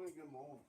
morning. Good morning.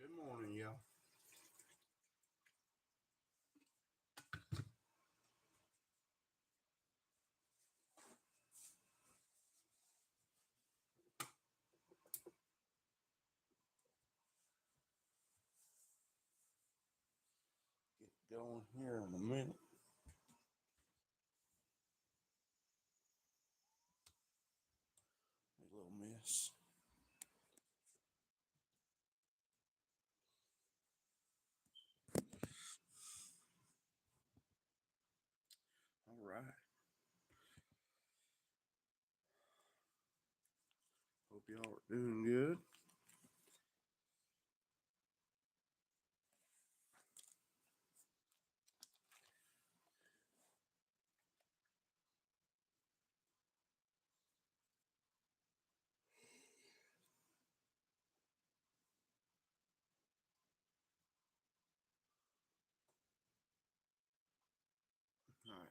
Good morning, y'all. Get going here in a minute. A little miss. All right. Hope y'all are doing good. All right.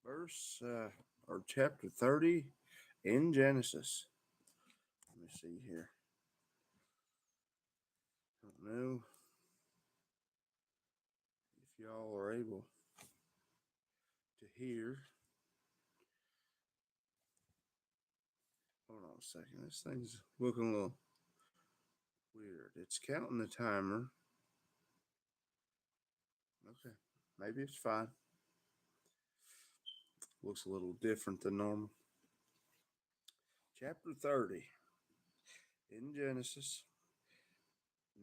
Verse or chapter 30 in Genesis. Let me see here. I don't know if y'all are able to hear. Hold on a second. This thing's looking a little weird. It's counting the timer. Okay. Maybe it's fine. Looks a little different than normal. Chapter 30 in Genesis.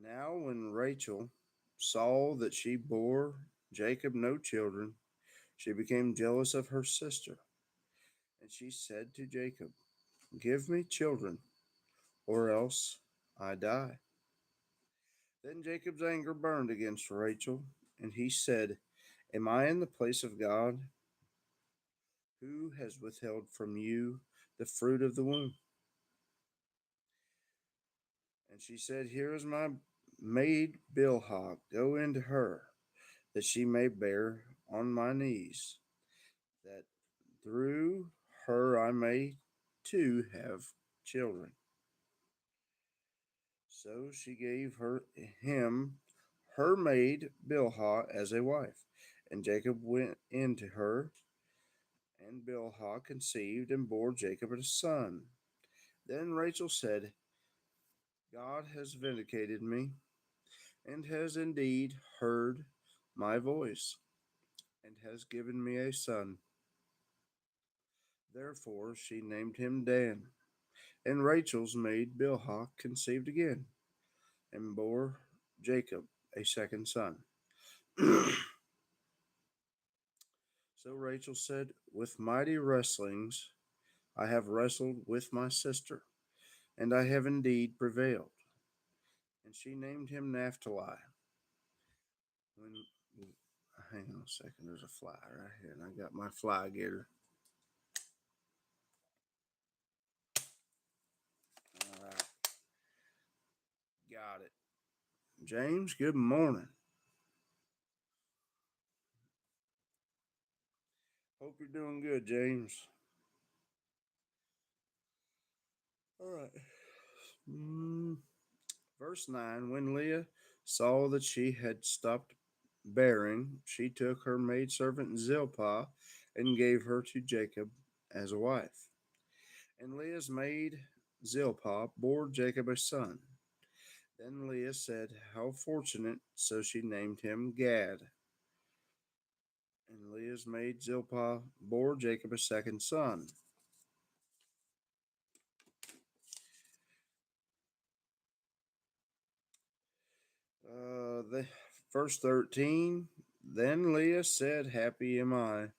Now, when Rachel saw that she bore Jacob no children, she became jealous of her sister. And she said to Jacob, give me children, or else I die. Then Jacob's anger burned against Rachel, and he said, am I in the place of God, who has withheld from you the fruit of the womb? And she said, here is my maid Bilhah, go into her, that she may bear on my knees, that through her I may too have children. So she gave him her maid Bilhah as a wife, and Jacob went into her, and Bilhah conceived and bore Jacob a son. Then Rachel said, God has vindicated me, and has indeed heard my voice, and has given me a son. Therefore she named him Dan. And Rachel's maid Bilhah conceived again, and bore Jacob a second son. So Rachel said, with mighty wrestlings I have wrestled with my sister, and I have indeed prevailed. And she named him Naphtali. When hang on a second, there's a fly right here, and I got my fly getter. All right, got it. James, good morning. Hope you're doing good, James. All right. Verse 9. When Leah saw that she had stopped bearing, she took her maidservant Zilpah and gave her to Jacob as a wife. And Leah's maid Zilpah bore Jacob a son. Then Leah said, "How fortunate!" So she named him Gad. And Leah's maid Zilpah bore Jacob a second son. The verse 13. Then Leah said, "Happy am I,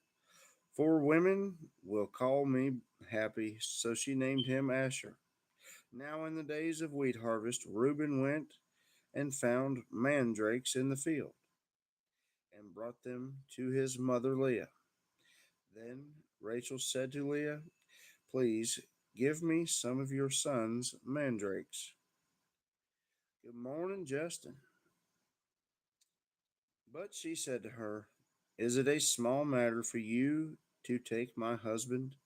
for women will call me happy." So she named him Asher. Now in the days of wheat harvest, Reuben went and found mandrakes in the field and brought them to his mother Leah. Then Rachel said to Leah, "Please give me some of your son's mandrakes." Good morning, Justin. But she said to her, "Is it a small matter for you to take my husband?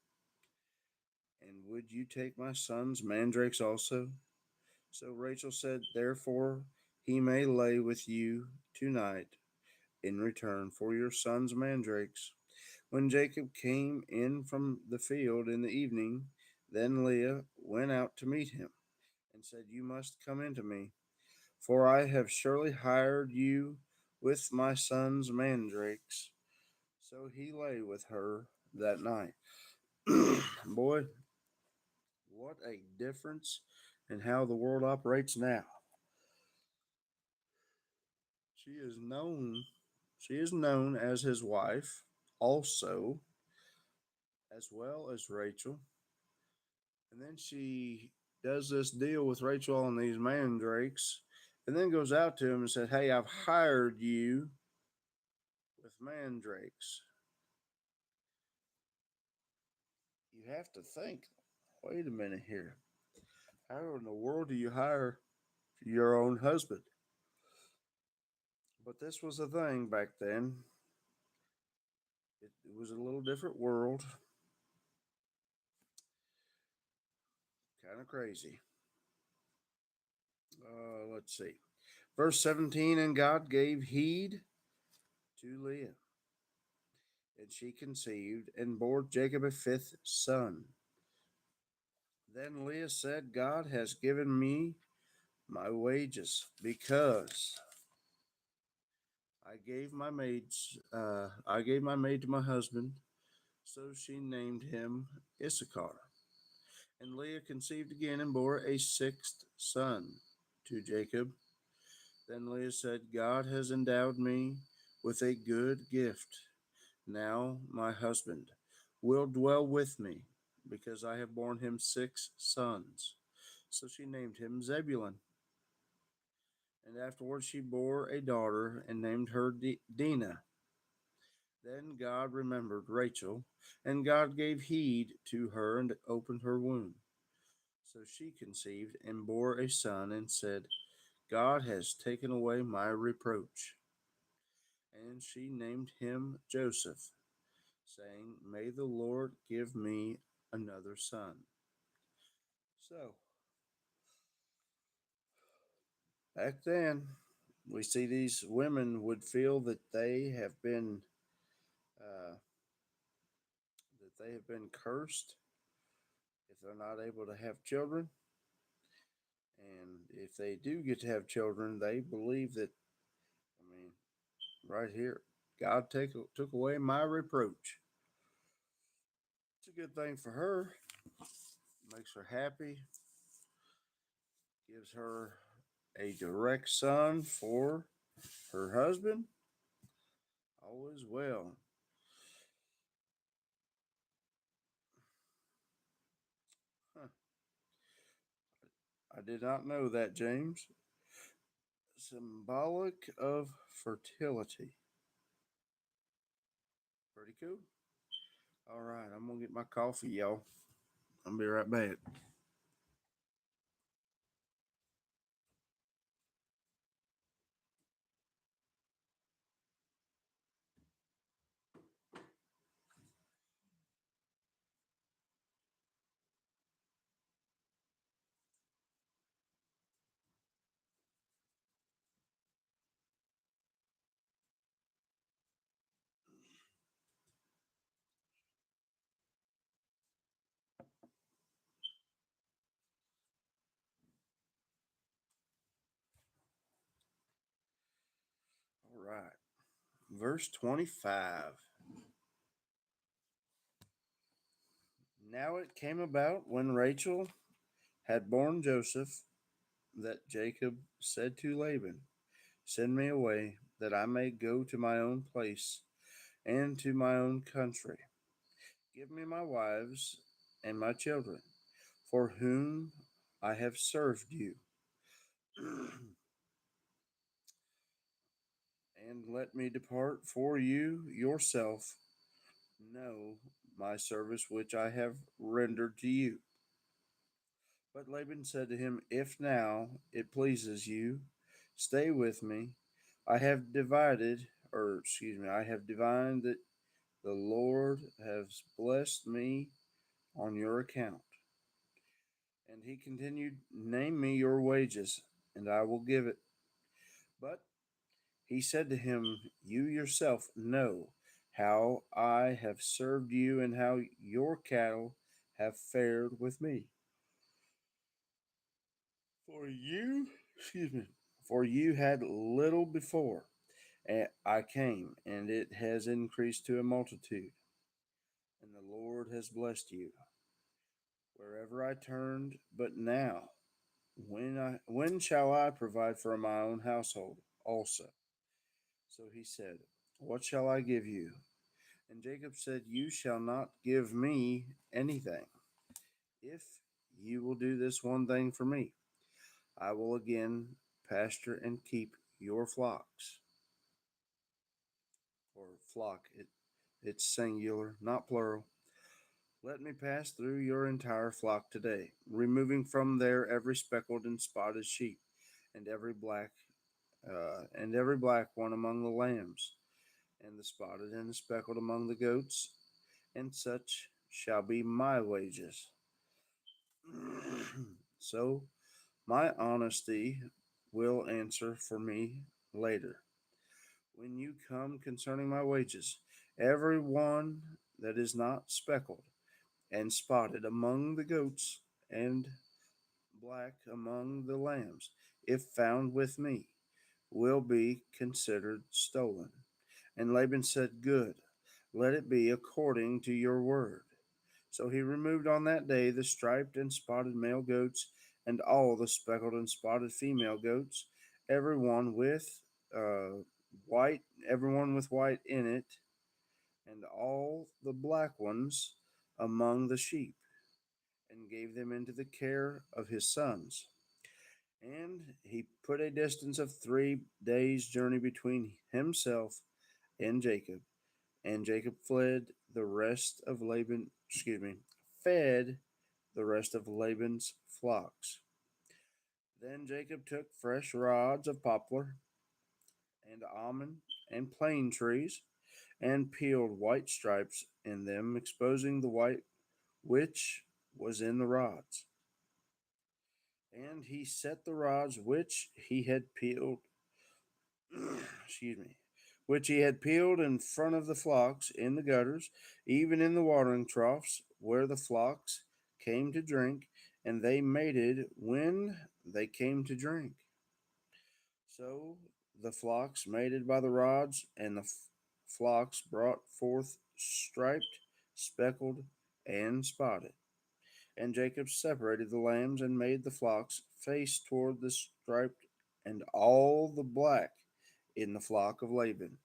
And would you take my son's mandrakes also?" So Rachel said, "Therefore he may lay with you tonight in return for your son's mandrakes." When Jacob came in from the field in the evening, then Leah went out to meet him and said, "You must come into me, for I have surely hired you with my son's mandrakes." So he lay with her that night. Boy, what a difference in how the world operates now. She is known she is known as his wife also, as well as Rachel. And then she does this deal with Rachel on these mandrakes, and then goes out to him and said, "Hey, I've hired you with mandrakes." You have to think, wait a minute here. How in the world do you hire your own husband? But this was a thing back then. It was a little different world. Kind of crazy. Let's see. Verse 17. And God gave heed to Leah, and she conceived and bore Jacob a fifth son. Then Leah said, "God has given me my wages, because I gave my maid to my husband." So she named him Issachar. And Leah conceived again and bore a sixth son to Jacob. Then Leah said, "God has endowed me with a good gift. Now my husband will dwell with me, because I have borne him six sons." So she named him Zebulun. And afterwards she bore a daughter and named her Dinah. Then God remembered Rachel, and God gave heed to her and opened her womb. So she conceived and bore a son and said, "God has taken away my reproach." And she named him Joseph, saying, "May the Lord give me another son." So, back then, we see these women would feel uh, that they have been cursed if they're not able to have children. And if they do get to have children, they believe that, I mean, right here, God took away my reproach. It's a good thing for her. Makes her happy. Gives her a direct son for her husband. All is well. Huh. I did not know that, James. Symbolic of fertility. Pretty cool. All right, I'm gonna get my coffee, y'all. I'll be right back. right. Verse 25. Now it came about when Rachel had borne Joseph that Jacob said to Laban, send me away, that I may go to my own place and to my own country. Give me my wives and my children, for whom I have served you, and let me depart, for you yourself know my service which I have rendered to you. But Laban said to him, if now it pleases you, stay with me. I have divined that the Lord has blessed me on your account. And he continued, name me your wages, and I will give it. But he said to him, you yourself know how I have served you and how your cattle have fared with me. For you, excuse me, for you had little before I came, and it has increased to a multitude, and the Lord has blessed you wherever I turned. But now, when shall I provide for my own household also? So he said, what shall I give you? And Jacob said, you shall not give me anything. If you will do this one thing for me, I will again pasture and keep your flocks. Or flock, it's singular, not plural. Let me pass through your entire flock today, removing from there every speckled and spotted sheep, and every black one among the lambs, and the spotted and the speckled among the goats, and such shall be my wages. So my honesty will answer for me later. When you come concerning my wages, every one that is not speckled and spotted among the goats and black among the lambs, if found with me, will be considered stolen. And Laban said, good, let it be according to your word. So he removed on that day the striped and spotted male goats and all the speckled and spotted female goats, every one with white, everyone with white in it, and all the black ones among the sheep, and gave them into the care of his sons. And he put a distance of 3 days' journey between himself and Jacob. And Jacob fed the rest of Laban's flocks. Then Jacob took fresh rods of poplar and almond and plane trees, and peeled white stripes in them, exposing the white which was in the rods. And he set the rods which he had peeled, excuse me, which he had peeled in front of the flocks in the gutters, even in the watering troughs where the flocks came to drink, and they mated when they came to drink. So the flocks mated by the rods, and the flocks brought forth striped, speckled, and spotted. And Jacob separated the lambs and made the flocks face toward the striped and all the black in the flock of Laban.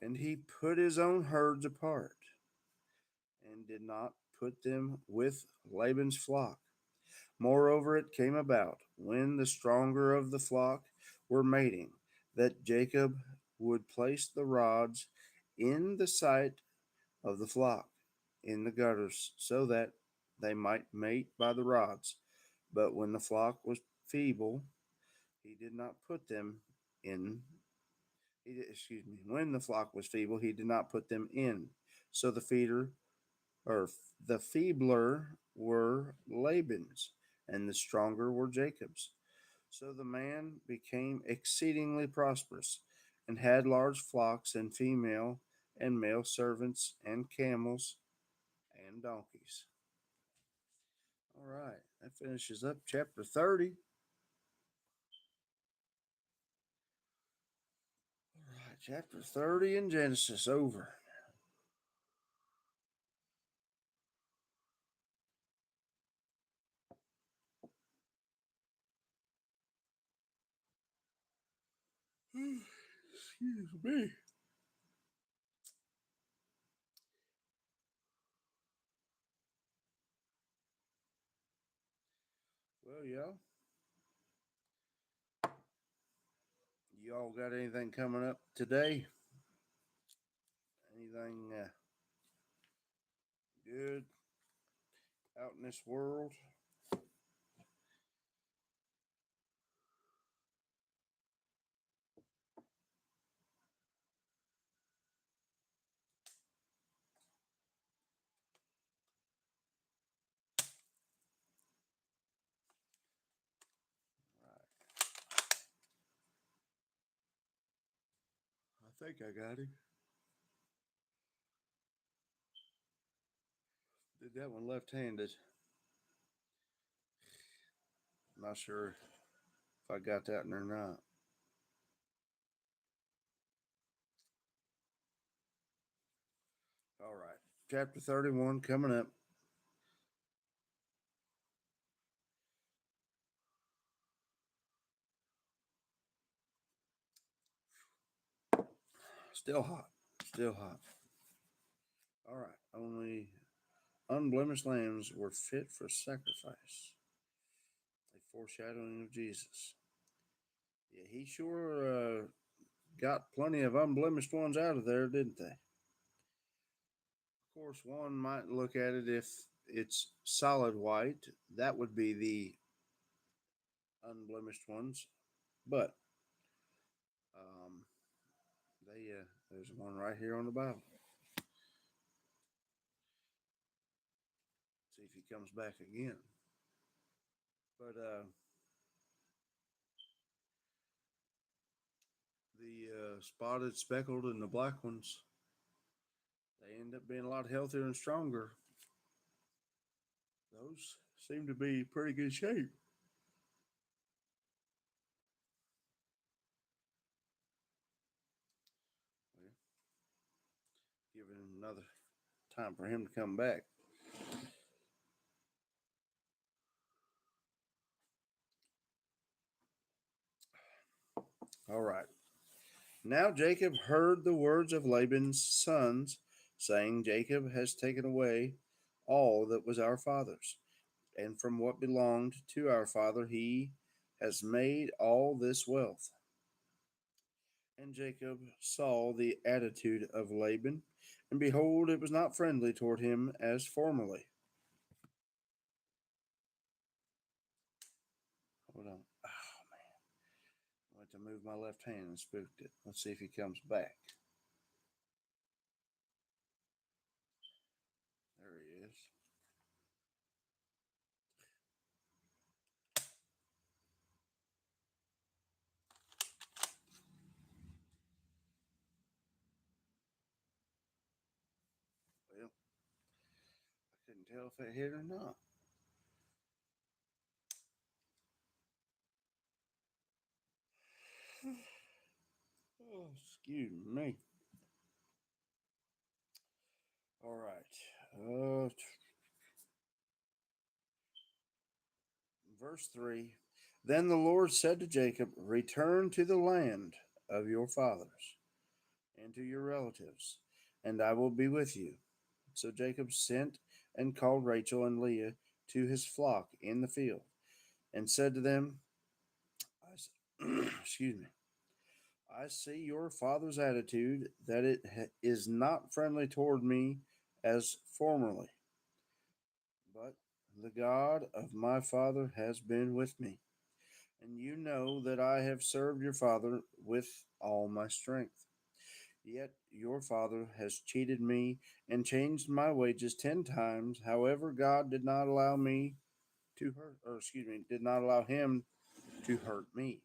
And he put his own herds apart and did not put them with Laban's flock. Moreover, it came about when the stronger of the flock were mating that Jacob would place the rods in the sight of the flock in the gutters, so that they might mate by the rods. But when the flock was feeble, he did not put them in. When the flock was feeble, he did not put them in. So the feebler were Laban's, and the stronger were Jacob's. So the man became exceedingly prosperous, and had large flocks and female and male servants, and camels and donkeys. All right, that finishes up chapter 30. All right, Chapter 30 in Genesis over. Excuse me. Well, y'all got anything coming up today? Anything good out in this world? I think I got him. Did that one left-handed. Not sure if I got that one or not. All right. Chapter 31 coming up. Still hot. Still hot. All right. Only unblemished lambs were fit for sacrifice. A foreshadowing of Jesus. Yeah, he sure got plenty of unblemished ones out of there, didn't they? Of course, one might look at it if it's solid white. That would be the unblemished ones. But there's one right here on the Bible. See if he comes back again. But the spotted, speckled, and the black ones, they end up being a lot healthier and stronger. Those seem to be pretty good shape. Well, giving another time for him to come back. All right. Now Jacob heard the words of Laban's sons, saying, Jacob has taken away all that was our father's, and from what belonged to our father he has made all this wealth. And Jacob saw the attitude of Laban, and behold, it was not friendly toward him as formerly. Hold on. Oh, man. I went to move my left hand and spooked it. Let's see if he comes back. There he is. Well, I couldn't tell if it hit or not. Oh, excuse me. All right. Verse 3. Then the Lord said to Jacob, return to the land of your fathers and to your relatives, and I will be with you. So Jacob sent and called Rachel and Leah to his flock in the field, and said to them, excuse me, I see your father's attitude, that it is not friendly toward me as formerly. But the God of my father has been with me, and you know that I have served your father with all my strength. Yet your father has cheated me and changed my wages 10 times. However, God did not allow me to hurt, or excuse me, did not allow him to hurt me.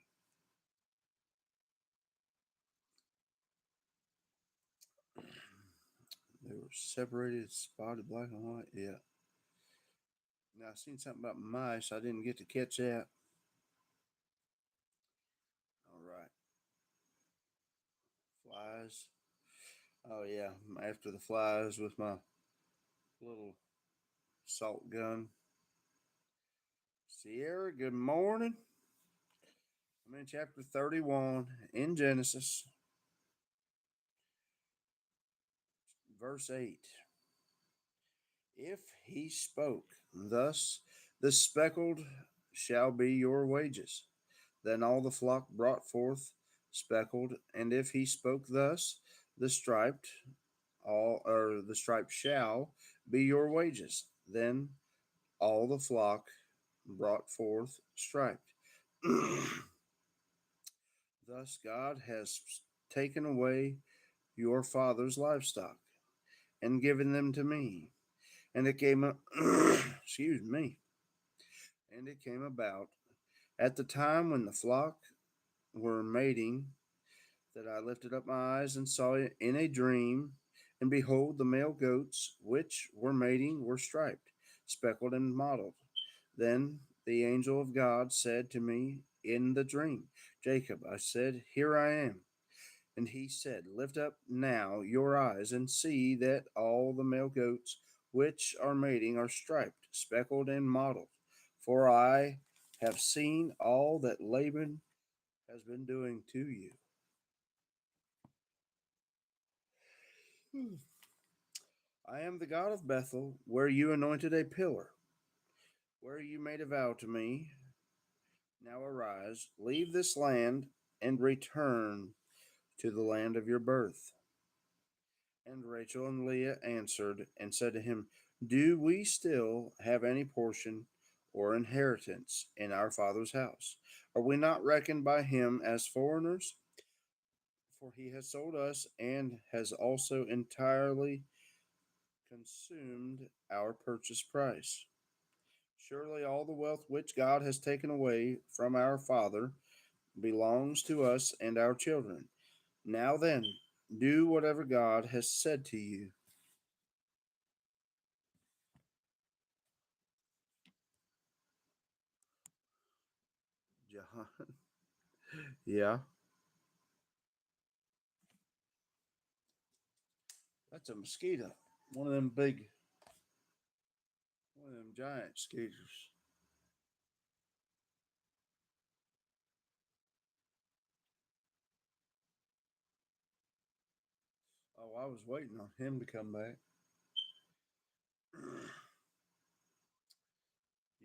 They were separated, spotted, black and white. Yeah. Now I seen something about mice. I didn't get to catch that. All right. Flies. Oh yeah, I'm after the flies with my little salt gun. Sierra, good morning. I'm in chapter 31 in Genesis, verse 8. If he spoke thus, the speckled shall be your wages. Then all the flock brought forth speckled, and if he spoke thus, the striped, all or the striped shall be your wages. Then all the flock brought forth striped. Thus God has taken away your father's livestock and given them to me. And it came excuse me. And it came about at the time when the flock were mating that I lifted up my eyes and saw it in a dream, and behold, the male goats which were mating were striped, speckled, and mottled. Then the angel of God said to me in the dream, Jacob. I said, Here I am. And he said, Lift up now your eyes and see that all the male goats which are mating are striped, speckled, and mottled. For I have seen all that Laban has been doing to you. I am the God of Bethel, where you anointed a pillar, where you made a vow to me. Now arise, leave this land, and return to the land of your birth. And Rachel and Leah answered and said to him, Do we still have any portion or inheritance in our father's house? Are we not reckoned by him as foreigners? For he has sold us and has also entirely consumed our purchase price. Surely all the wealth which God has taken away from our father belongs to us and our children. Now then, do whatever God has said to you. John. Yeah, that's a mosquito. One of them big, one of them giant mosquitoes. Oh, I was waiting on him to come back.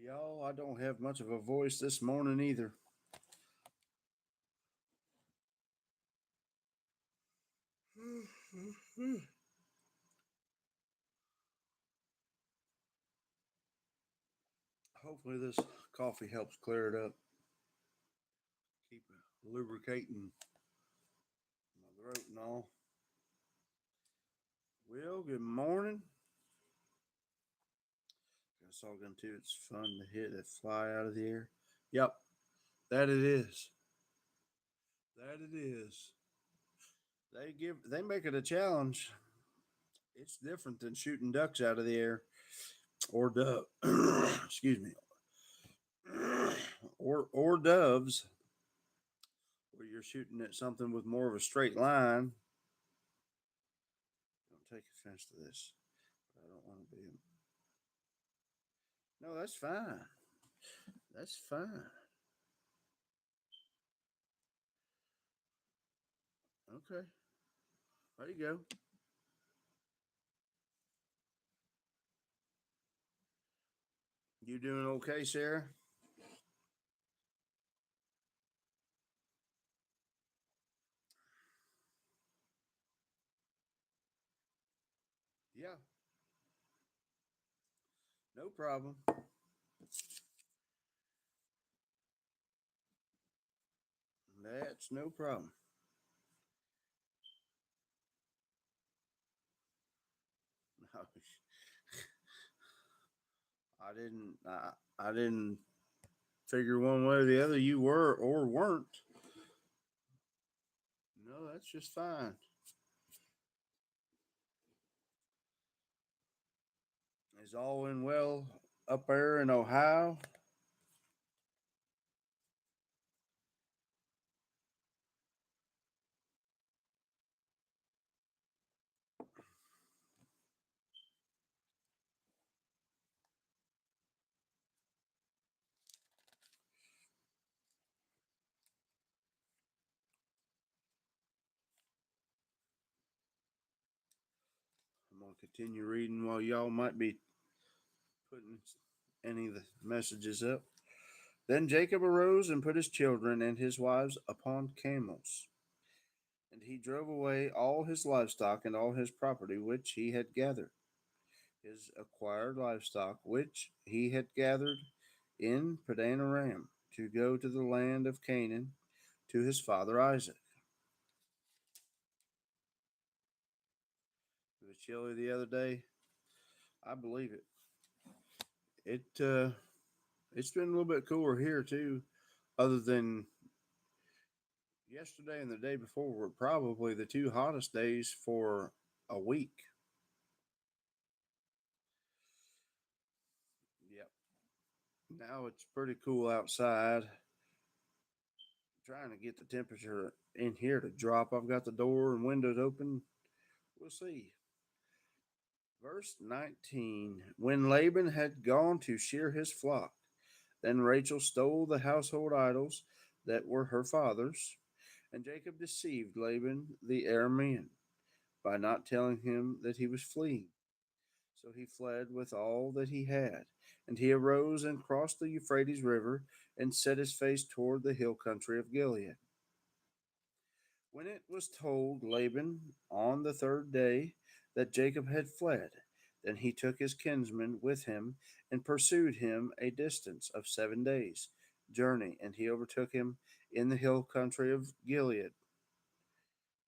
Y'all, I don't have much of a voice this morning either. Hopefully, this coffee helps clear it up. Keep lubricating my throat and all. Well, good morning. That's all going to. It's fun to hit that fly out of the air. Yep, that it is. That it is. They make it a challenge. It's different than shooting ducks out of the air or dove. Excuse me. Or doves, where you're shooting at something with more of a straight line. Don't take offense to this, but I don't want to be. No, that's fine. That's fine. Okay. There you go. You doing okay, Sarah? Yeah. No problem. That's no problem. No, I didn't figure one way or the other you were or weren't. No, that's just fine. Is all in well up there in Ohio? I'll continue reading while y'all might be putting any of the messages up. Then Jacob arose and put his children and his wives upon camels. And he drove away all his livestock and all his property which he had gathered, his acquired livestock which he had gathered in Padan Aram, to go to the land of Canaan to his father Isaac. It was chilly the other day. I believe it. It's been a little bit cooler here too, other than yesterday and the day before were probably the two hottest days for a week. Yep. Now it's pretty cool outside. Trying to get the temperature in here to drop. I've got the door and windows open. We'll see. Verse 19. When Laban had gone to shear his flock, then Rachel stole the household idols that were her father's, and Jacob deceived Laban the Aramean by not telling him that he was fleeing. So he fled with all that he had, and he arose and crossed the Euphrates River and set his face toward the hill country of Gilead. When it was told Laban on the third day that Jacob had fled, then he took his kinsman with him and pursued him a distance of 7 days' journey, and he overtook him in the hill country of Gilead.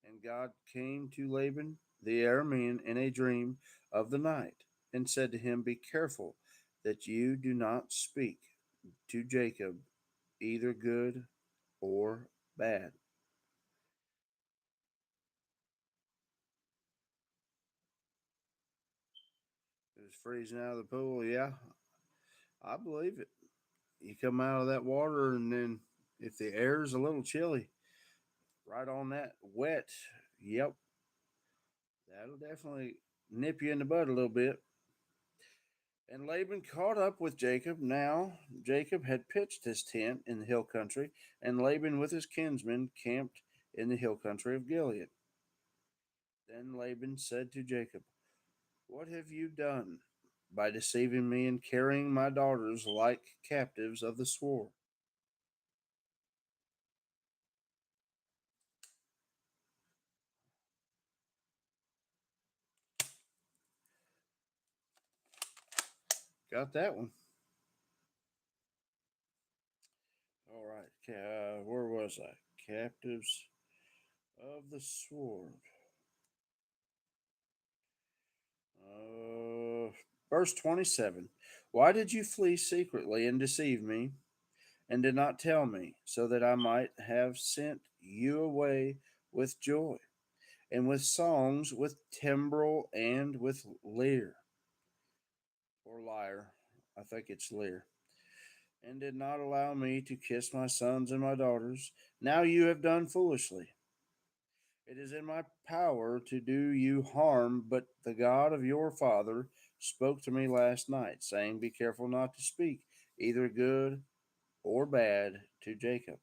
And God came to Laban the Aramean in a dream of the night, and said to him, Be careful that you do not speak to Jacob either good or bad. It was freezing out of the pool. Yeah, I believe it. You come out of that water, and then if the air is a little chilly, right on that wet, yep, that'll definitely nip you in the bud a little bit. And Laban caught up with Jacob. Now Jacob had pitched his tent in the hill country, and Laban with his kinsmen camped in the hill country of Gilead. Then Laban said to Jacob, What have you done by deceiving me and carrying my daughters like captives of the sword? Got that one. All right. Where was I? Captives of the sword. Uh, Verse 27. Why did you flee secretly and deceive me, and did not tell me, so that I might have sent you away with joy, and with songs, with timbrel, and with lyre, or lyre? I think it's lyre. And did not allow me to kiss my sons and my daughters. Now you have done foolishly. It is in my power to do you harm, but the God of your father spoke to me last night, saying, Be careful not to speak either good or bad to Jacob.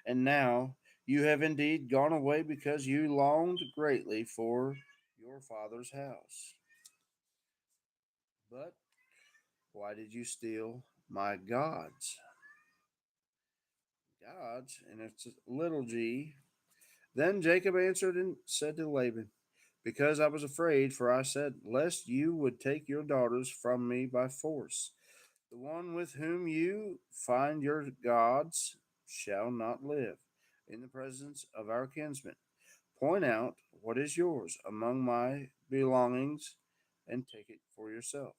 And now you have indeed gone away because you longed greatly for your father's house. But why did you steal my gods? Gods, and it's a little g. Then Jacob answered and said to Laban, Because I was afraid, for I said, Lest you would take your daughters from me by force. The one with whom you find your gods shall not live in the presence of our kinsmen. Point out what is yours among my belongings and take it for yourself.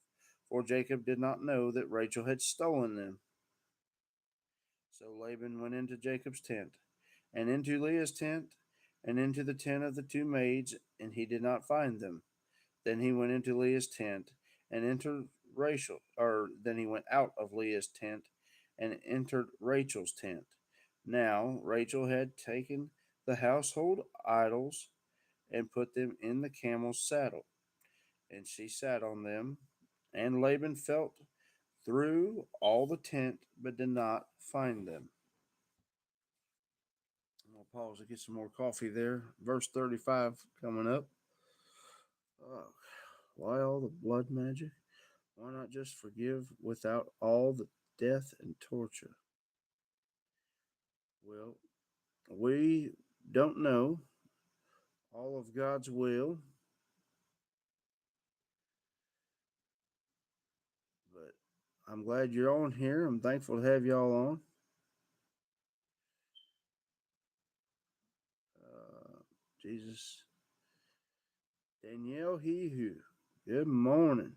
For Jacob did not know that Rachel had stolen them. So Laban went into Jacob's tent, and into Leah's tent, and into the tent of the two maids, and he did not find them. Then he went into Leah's tent, and entered Rachel, or then he went out of Leah's tent, and entered Rachel's tent. Now Rachel had taken the household idols and put them in the camel's saddle, and she sat on them. And Laban felt through all the tent, but did not find them. I'll pause to get some more coffee there. Verse 35 coming up. Oh, Why all the blood magic? Why not just forgive without all the death and torture? Well, we don't know all of God's will, but I'm glad you're on here. I'm thankful to have y'all on. Uh, Jesus. Danielle He Who. Good morning.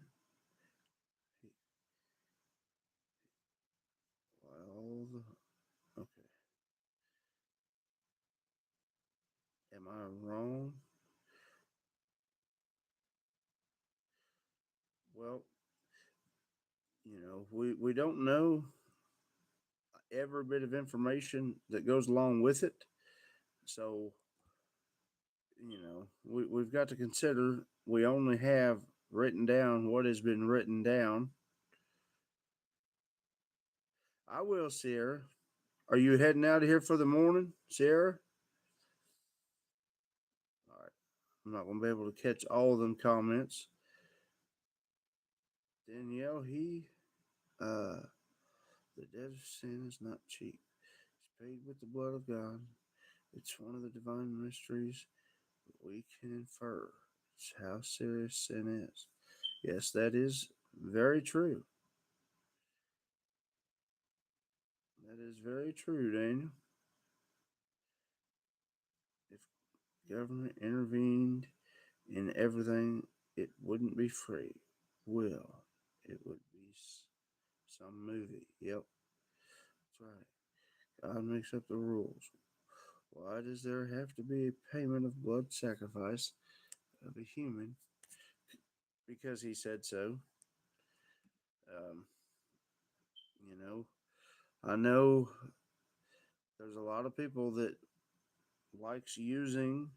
Well, okay. Am I wrong? Well, we don't know every bit of information that goes along with it. So, we've got to consider we only have written down what has been written down. I will, Sierra. Are you heading out of here for the morning, Sierra? All right. I'm not going to be able to catch all of them comments. Danielle, uh, the debt of sin is not cheap. It's paid with the blood of God. It's one of the divine mysteries we can infer. It's how serious sin is. Yes, that is very true. That is very true, Daniel. If government intervened in everything, it wouldn't be free. Will it would be some movie? Yep, that's right. God makes up the rules. Why does there have to be a payment of blood sacrifice of a human? Because he said so. Um, you know, I know there's a lot of people that likes using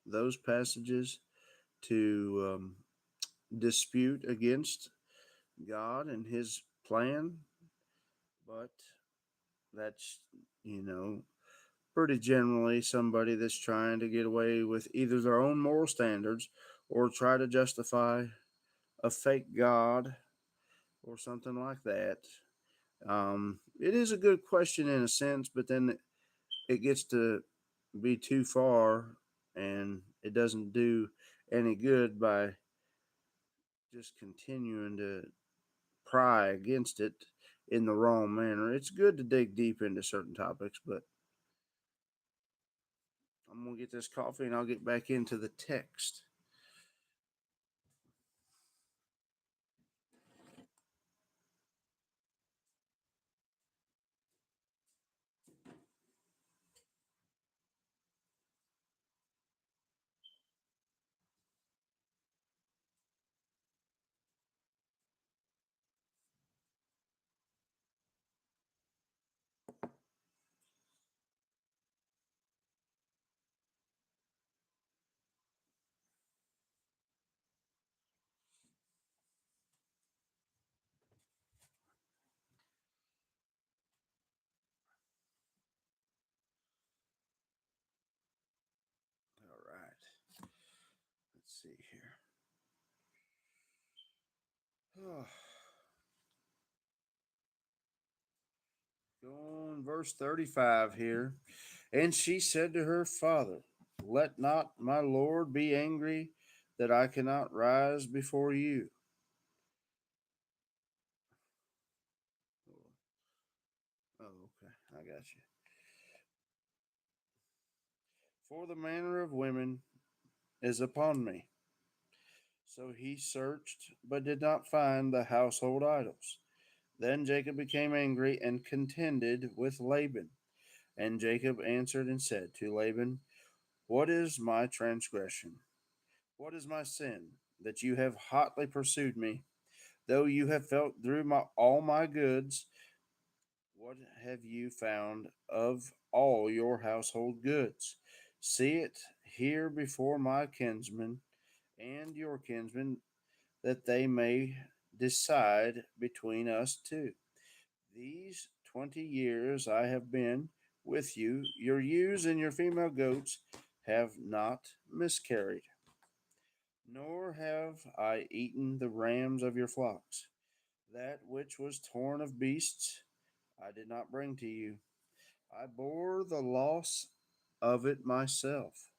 those passages to dispute against God and His plan, but that's you know pretty generally somebody that's trying to get away with either their own moral standards or try to justify a fake God or something like that. It is a good question in a sense, but then it gets to be too far and it doesn't do any good by just continuing to pry against it in the wrong manner. It's good to dig deep into certain topics, but I'm going to get this coffee and I'll get back into the text. All right. Let's see here. Oh, go on verse 35 here. And she said to her father, let not my Lord be angry that I cannot rise before you. Oh, okay. I got you. For the manner of women is upon me. So he searched, but did not find the household idols. Then Jacob became angry and contended with Laban. And Jacob answered and said to Laban, what is my transgression? What is my sin, that you have hotly pursued me, though you have felt through all my goods? What have you found of all your household goods? See it here before my kinsmen and your kinsmen, that they may decide between us two. These 20 years I have been with you, your ewes and your female goats have not miscarried, nor have I eaten the rams of your flocks. That which was torn of beasts I did not bring to you. I bore the loss of it myself.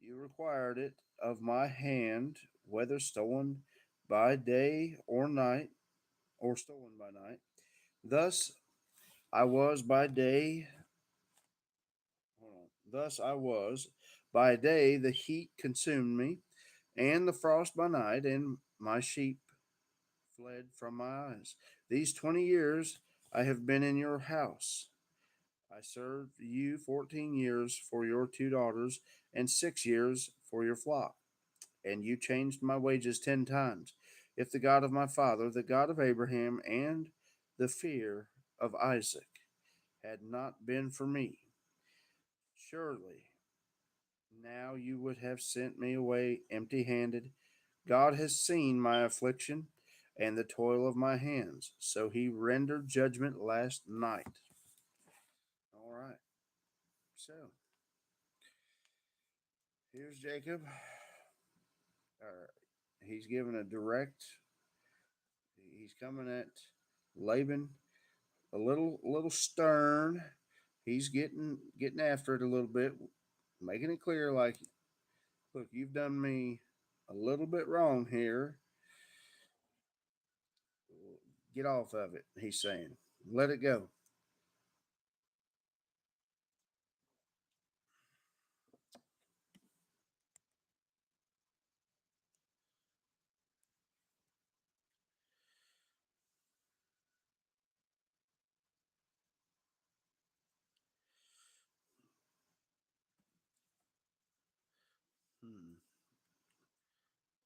You required it of my hand, whether stolen by day or night, or stolen by night. Thus I was by day. Hold on. Thus I was by day. The heat consumed me, and the frost by night, and my sheep fled from my eyes. These 20 years I have been in your house. I served you 14 years for your two daughters, and 6 years for your flock. And you changed my wages 10 times. If the God of my father, the God of Abraham, and the fear of Isaac had not been for me, surely now you would have sent me away empty handed. God has seen my affliction and the toil of my hands, so he rendered judgment last night. All right, so here's Jacob. He's given a direct, he's coming at Laban a little stern. He's getting after it a little bit, making it clear like, look, you've done me a little bit wrong here. Get off of it, he's saying. Let it go. Hmm.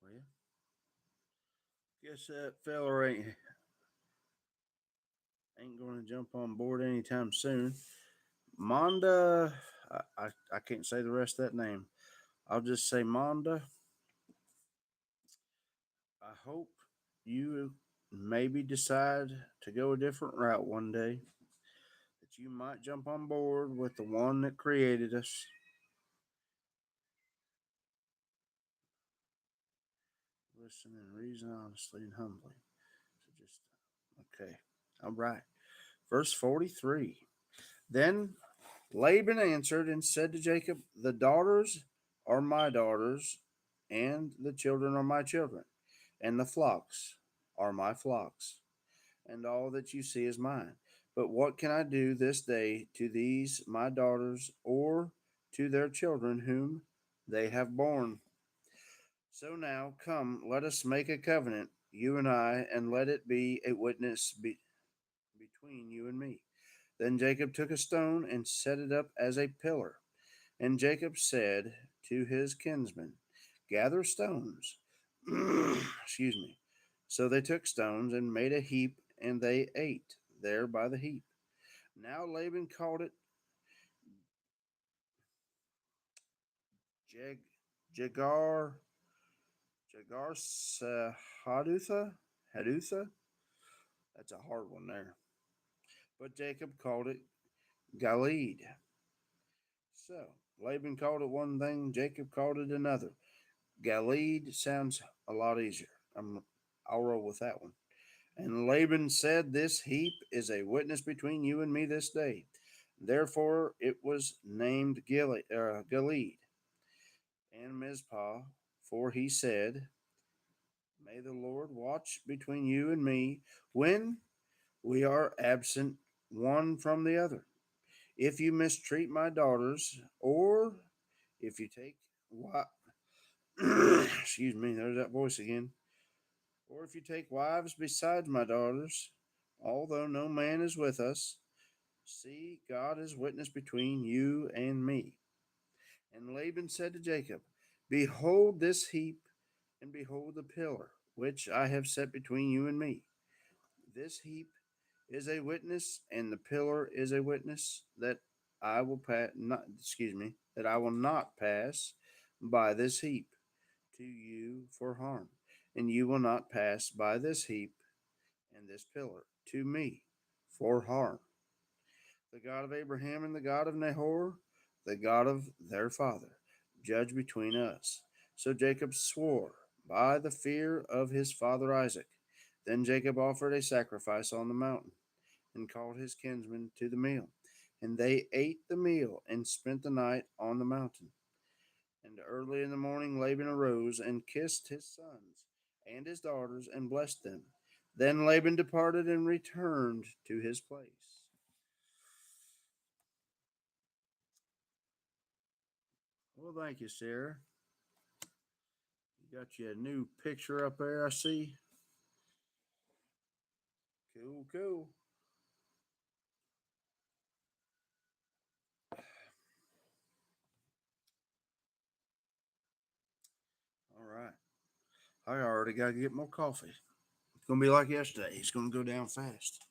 Well, guess that feller ain't going to jump on board anytime soon. Monda, I can't say the rest of that name. I'll just say Monda. I hope you maybe decide to go a different route one day. That you might jump on board with the one that created us. Listen and reason honestly and humbly. So just okay. All right. Verse 43. Then Laban answered and said to Jacob, the daughters are my daughters, and the children are my children, and the flocks are my flocks, and all that you see is mine. But what can I do this day to these my daughters, or to their children whom they have borne? So now come, let us make a covenant, you and I, and let it be a witness between you and me. Then Jacob took a stone and set it up as a pillar. And Jacob said to his kinsmen, gather stones. Excuse me. So they took stones and made a heap, and they ate there by the heap. Now Laban called it Jeg- Jagar, Jagar Hadutha. Hadutha. That's a hard one there. But Jacob called it Galeed. So Laban called it one thing, Jacob called it another. Galeed sounds a lot easier. I'll roll with that one. And Laban said, this heap is a witness between you and me this day. Therefore it was named Galeed and Mizpah, for he said, may the Lord watch between you and me when we are absent one from the other. If you mistreat my daughters, or if you take what excuse me, there's that voice again. Or if you take wives besides my daughters, although no man is with us, see, God is witness between you and me. And Laban said to Jacob, behold this heap, and behold the pillar, which I have set between you and me. This heap is a witness, and the pillar is a witness that I will not that I will not pass by this heap to you for harm, and you will not pass by this heap and this pillar to me for harm. The God of Abraham and the God of Nahor, the God of their father, judge between us. So Jacob swore by the fear of his father Isaac. Then Jacob offered a sacrifice on the mountain and called his kinsmen to the meal. And they ate the meal and spent the night on the mountain. And early in the morning Laban arose and kissed his sons and his daughters and blessed them. Then Laban departed and returned to his place. Well, thank you, Sarah. You got you a new picture up there, I see. Cool, cool. All right. I already got to get more coffee. It's going to be like yesterday. It's going to go down fast.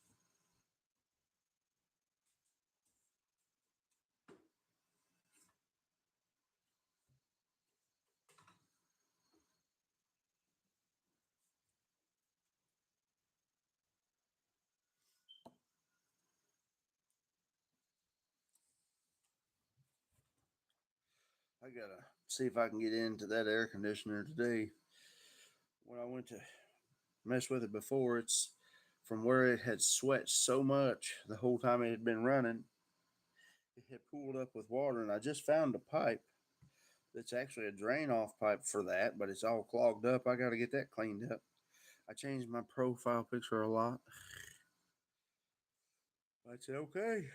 I got to see if I can get into that air conditioner today. When I went to mess with it before, it's from where it had sweat so much the whole time it had been running, it had pooled up with water, and I just found a pipe that's actually a drain off pipe for that, but it's all clogged up. I got to get that cleaned up. I changed my profile picture a lot. I said, okay,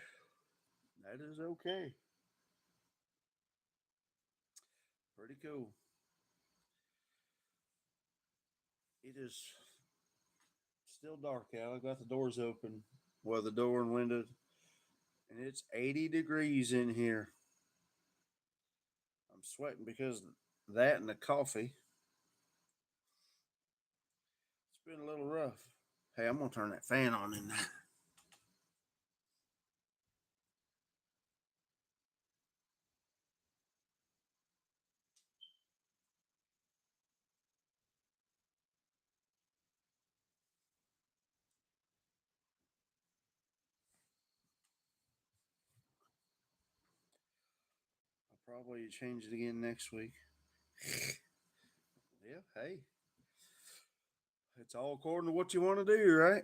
that is okay. Pretty cool. It is still dark out. I got the doors open. Well, the door and window, and it's 80 degrees in here. I'm sweating because of that and the coffee. It's been a little rough. Hey, I'm gonna turn that fan on in there. I'll probably change it again next week. Yeah, hey, it's all according to what you want to do, right?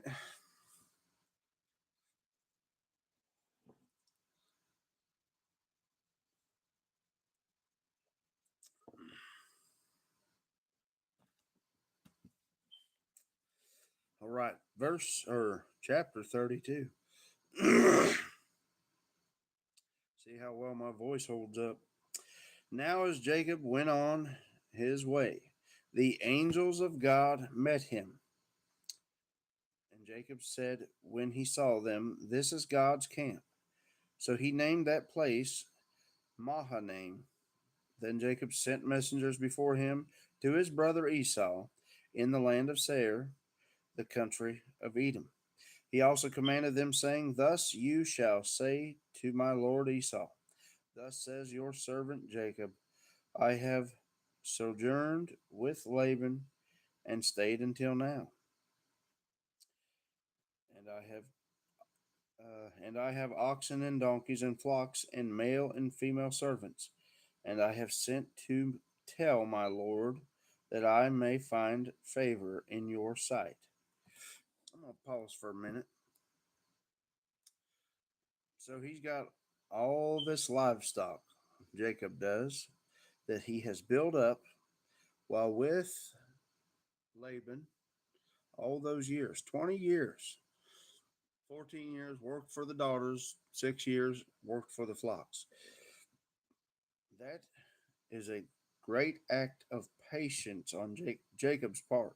All right, verse or chapter 32. See how well my voice holds up. Now, as Jacob went on his way, the angels of God met him. And Jacob said, when he saw them, this is God's camp. So he named that place Mahanaim. Then Jacob sent messengers before him to his brother Esau in the land of Seir, the country of Edom. He also commanded them, saying, thus you shall say to my lord Esau, thus says your servant Jacob, I have sojourned with Laban and stayed until now, and I have oxen and donkeys and flocks and male and female servants, and I have sent to tell my lord that I may find favor in your sight. I'm gonna pause for a minute. So he's got all this livestock, Jacob does, that he has built up while with Laban all those years, 20 years. 14 years worked for the daughters, 6 years worked for the flocks. That is a great act of patience on Jacob's part.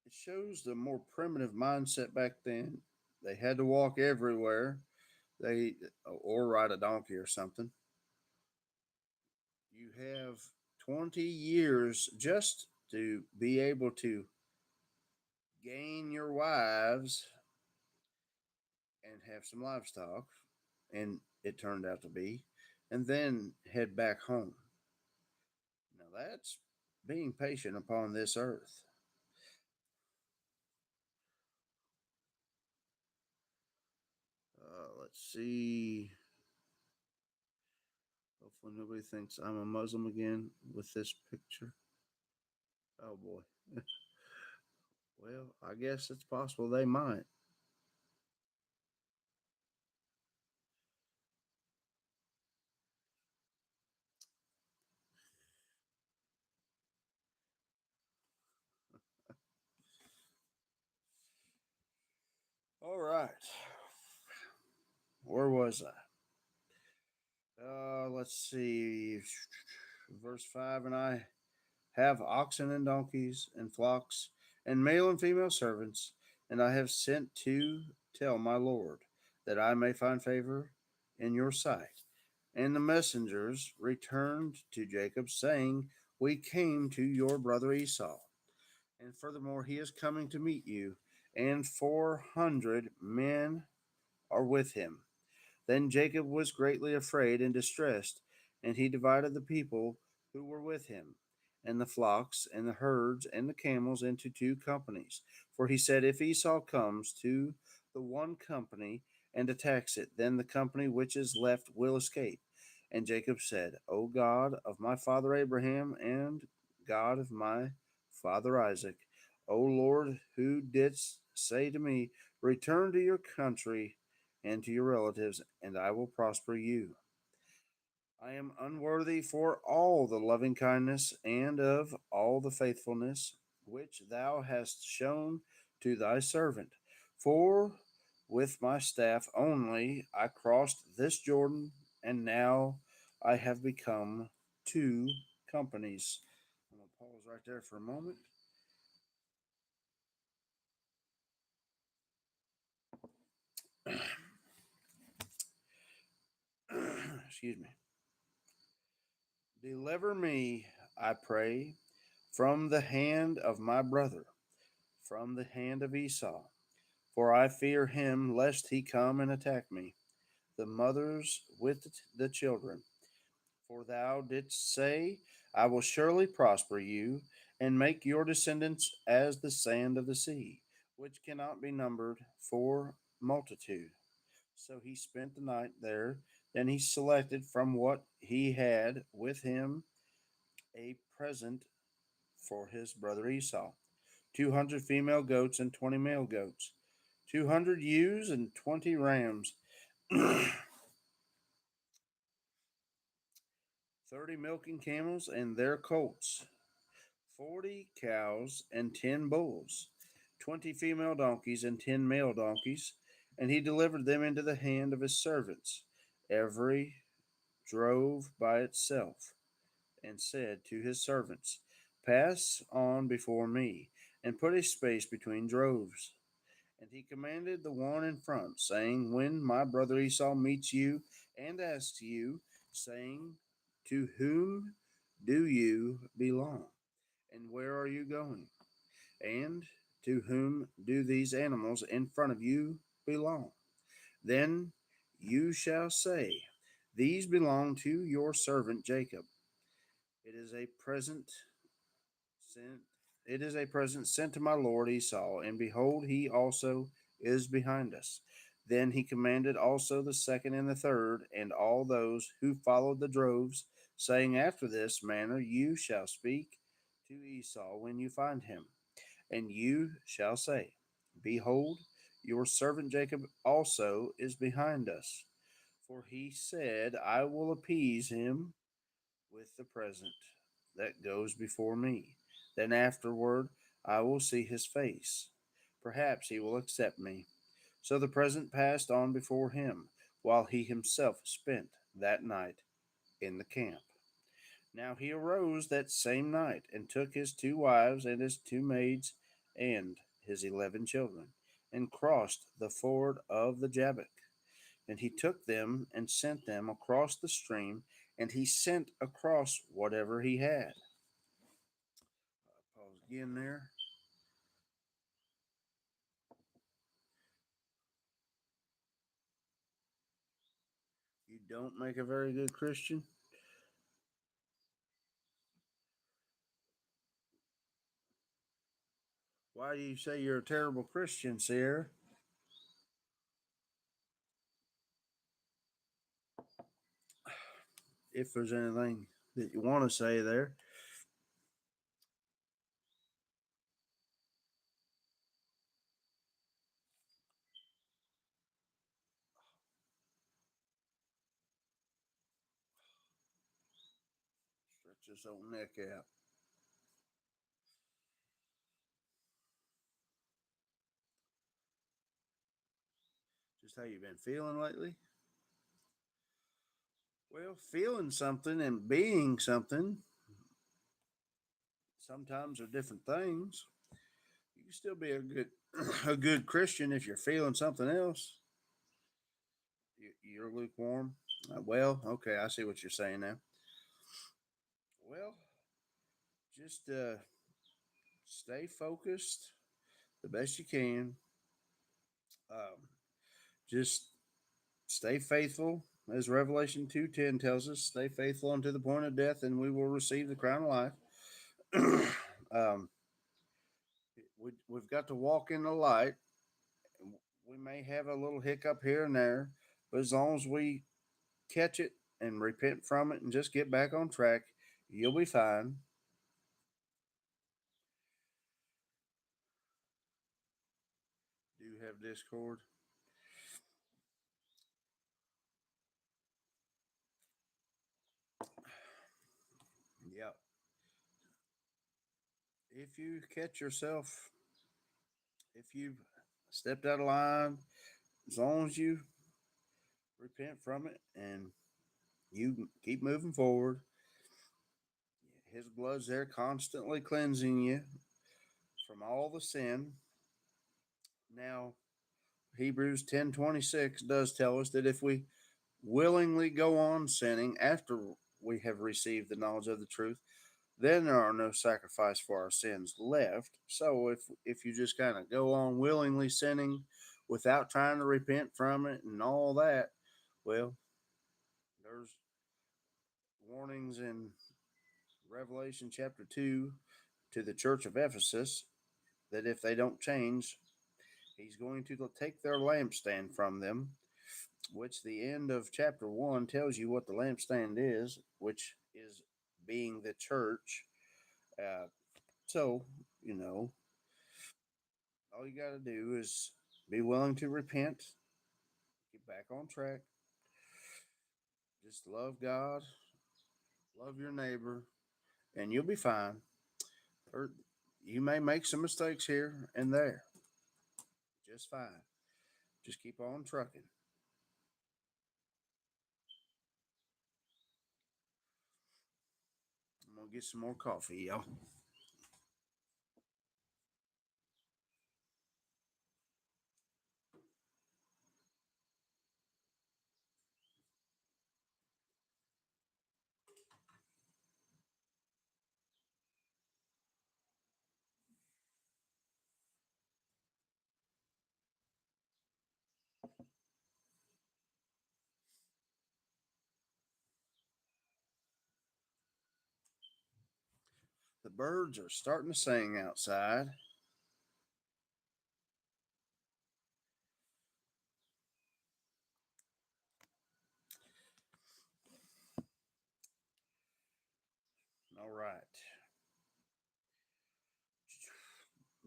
It shows the more primitive mindset back then. They had to walk everywhere, they or ride a donkey or something. You have 20 years just to be able to gain your wives and have some livestock, and it turned out to be, and then head back home. Now that's being patient upon this earth. Let's see. Hopefully, nobody thinks I'm a Muslim again with this picture. Oh boy. Well, I guess it's possible they might. All right. Where was I? Let's see. Verse 5. And I have oxen and donkeys and flocks and male and female servants, and I have sent to tell my Lord that I may find favor in your sight. And the messengers returned to Jacob, saying, we came to your brother Esau, and furthermore, he is coming to meet you, and 400 men are with him. Then Jacob was greatly afraid and distressed, and he divided the people who were with him, and the flocks, and the herds, and the camels into two companies. For he said, if Esau comes to the one company and attacks it, then the company which is left will escape. And Jacob said, O God of my father Abraham, and God of my father Isaac, O Lord, who didst say to me, return to your country and to your relatives, and I will prosper you. I am unworthy for all the loving kindness and of all the faithfulness which thou hast shown to thy servant. For with my staff only I crossed this Jordan, and now I have become two companies. I'm going to pause right there for a moment. Excuse me. Deliver me, I pray, from the hand of my brother, from the hand of Esau, for I fear him lest he come and attack me, the mothers with the children. For thou didst say, I will surely prosper you, and make your descendants as the sand of the sea, which cannot be numbered for multitude. So he spent the night there. Then he selected from what he had with him a present for his brother Esau 200 female goats and 20 male goats, 200 ewes and 20 rams, 30 milking camels and their colts, 40 cows and 10 bulls, 20 female donkeys and 10 male donkeys. And he delivered them into the hand of his servants, every drove by itself, and said to his servants, pass on before me, and put a space between droves. And he commanded the one in front, saying, when my brother Esau meets you and asks you, saying, to whom do you belong? And where are you going? And to whom do these animals in front of you belong? Then you shall say, these belong to your servant Jacob. It is a present sent it is a present sent to my lord Esau, and behold, he also is behind us. Then he commanded also the second and the third, and all those who followed the droves, saying, after this manner you shall speak to Esau when you find him, and you shall say, behold, your servant Jacob also is behind us. For he said, I will appease him with the present that goes before me. Then afterward I will see his face. Perhaps he will accept me. So the present passed on before him, while he himself spent that night in the camp. Now he arose that same night, and took his 2 wives and his 2 maids and his 11 children, and crossed the ford of the Jabbok. And he took them and sent them across the stream, and he sent across whatever he had. Pause again there. You don't make a very good Christian. Why do you say you're a terrible Christian, Sierra? if there's anything that you want to say there. Stretch this old neck out. Just how you been feeling lately? Well, feeling something and being something sometimes are different things. You can still be a good a good Christian if you're feeling something else. You're lukewarm. Well, okay, I see what you're saying now. Well, just stay focused the best you can. Um, just stay faithful, as Revelation 2:10 tells us. Stay faithful unto the point of death, and we will receive the crown of life. um, we've got to walk in the light. We may have a little hiccup here and there, but as long as we catch it and repent from it and just get back on track, you'll be fine. Do you have Discord? Yeah. If you catch yourself, if you stepped out of line, as long as you repent from it and you keep moving forward, his blood's there constantly cleansing you from all the sin. Now, Hebrews 10:26 does tell us that if we willingly go on sinning after we have received the knowledge of the truth, then there are no sacrifice for our sins left. So if you just kind of go on willingly sinning without trying to repent from it and all that, well, there's warnings in Revelation chapter 2 to the church of Ephesus that if they don't change, he's going to take their lampstand from them, which the end of chapter 1 tells you what the lampstand is, which is being the church. Uh, so, you know, all you got to do is be willing to repent, get back on track, just love God, love your neighbor, and you'll be fine. Or you may make some mistakes here and there, just fine. Just keep on trucking. I'm gonna get some more coffee, y'all. The birds are starting to sing outside. All right.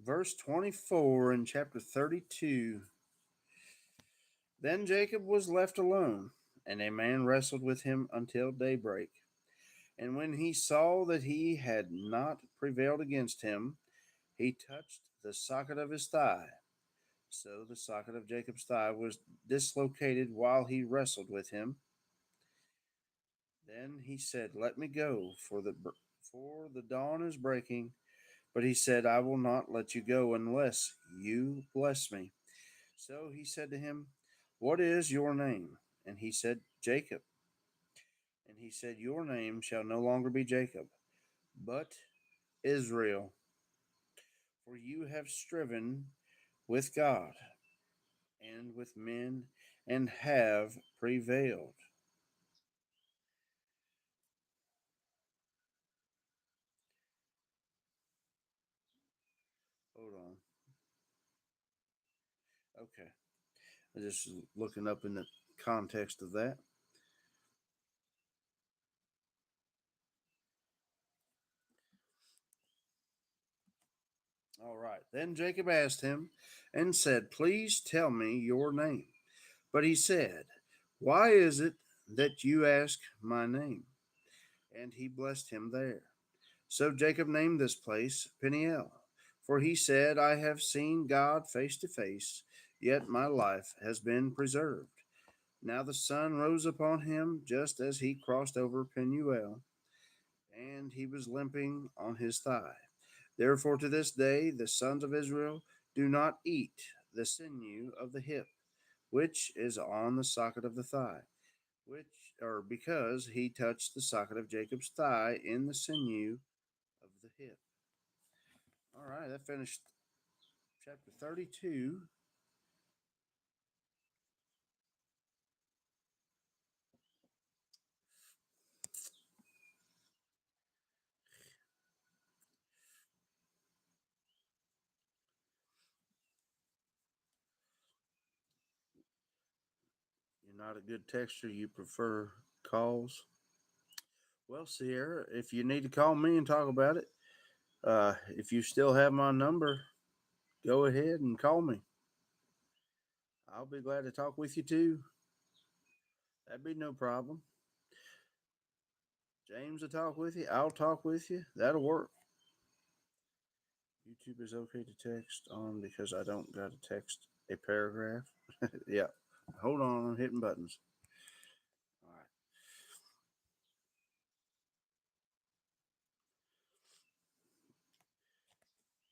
Verse 24 in chapter 32. Then Jacob was left alone, and a man wrestled with him until daybreak. And when he saw that he had not prevailed against him, he touched the socket of his thigh. So the socket of Jacob's thigh was dislocated while he wrestled with him. Then he said, "Let me go, for the dawn is breaking." But he said, "I will not let you go unless you bless me." So he said to him, "What is your name?" And he said, "Jacob." And he said, "Your name shall no longer be Jacob, but Israel, for you have striven with God and with men and have prevailed." Hold on. Okay. I just looking up in the context of that. All right. Then Jacob asked him and said, Please tell me your name. But he said, Why is it that you ask my name? And he blessed him there. So Jacob named this place Peniel, for he said, I have seen God face to face, yet my life has been preserved. Now the sun rose upon him just as he crossed over Penuel, and he was limping on his thigh. Therefore, to this day, the sons of Israel do not eat the sinew of the hip, which is on the socket of the thigh, which or because he touched the socket of Jacob's thigh in the sinew of the hip. All right, that finished chapter 32. You're not a good texter, you prefer calls. Well, Sierra, if you need to call me and talk about it, if you still have my number, go ahead and call me. I'll be glad to talk with you too. That'd be no problem. James will talk with you. I'll talk with you. That'll work. YouTube is okay to text on because I don't got to text a paragraph. Yeah. Hold on, I'm hitting buttons. All right.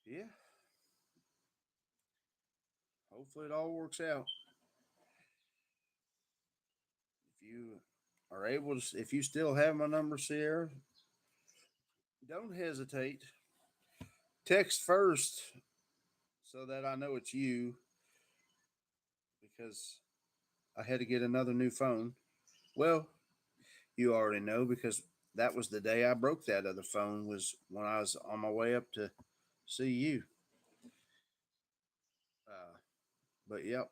Yeah. Hopefully it all works out. If you are able to, if you still have my number, Sierra, don't hesitate. Text first so that I know it's you because I had to get another new phone. Well, you already know because that was the day I broke that other phone was when I was on my way up to see you. Uh, but yep,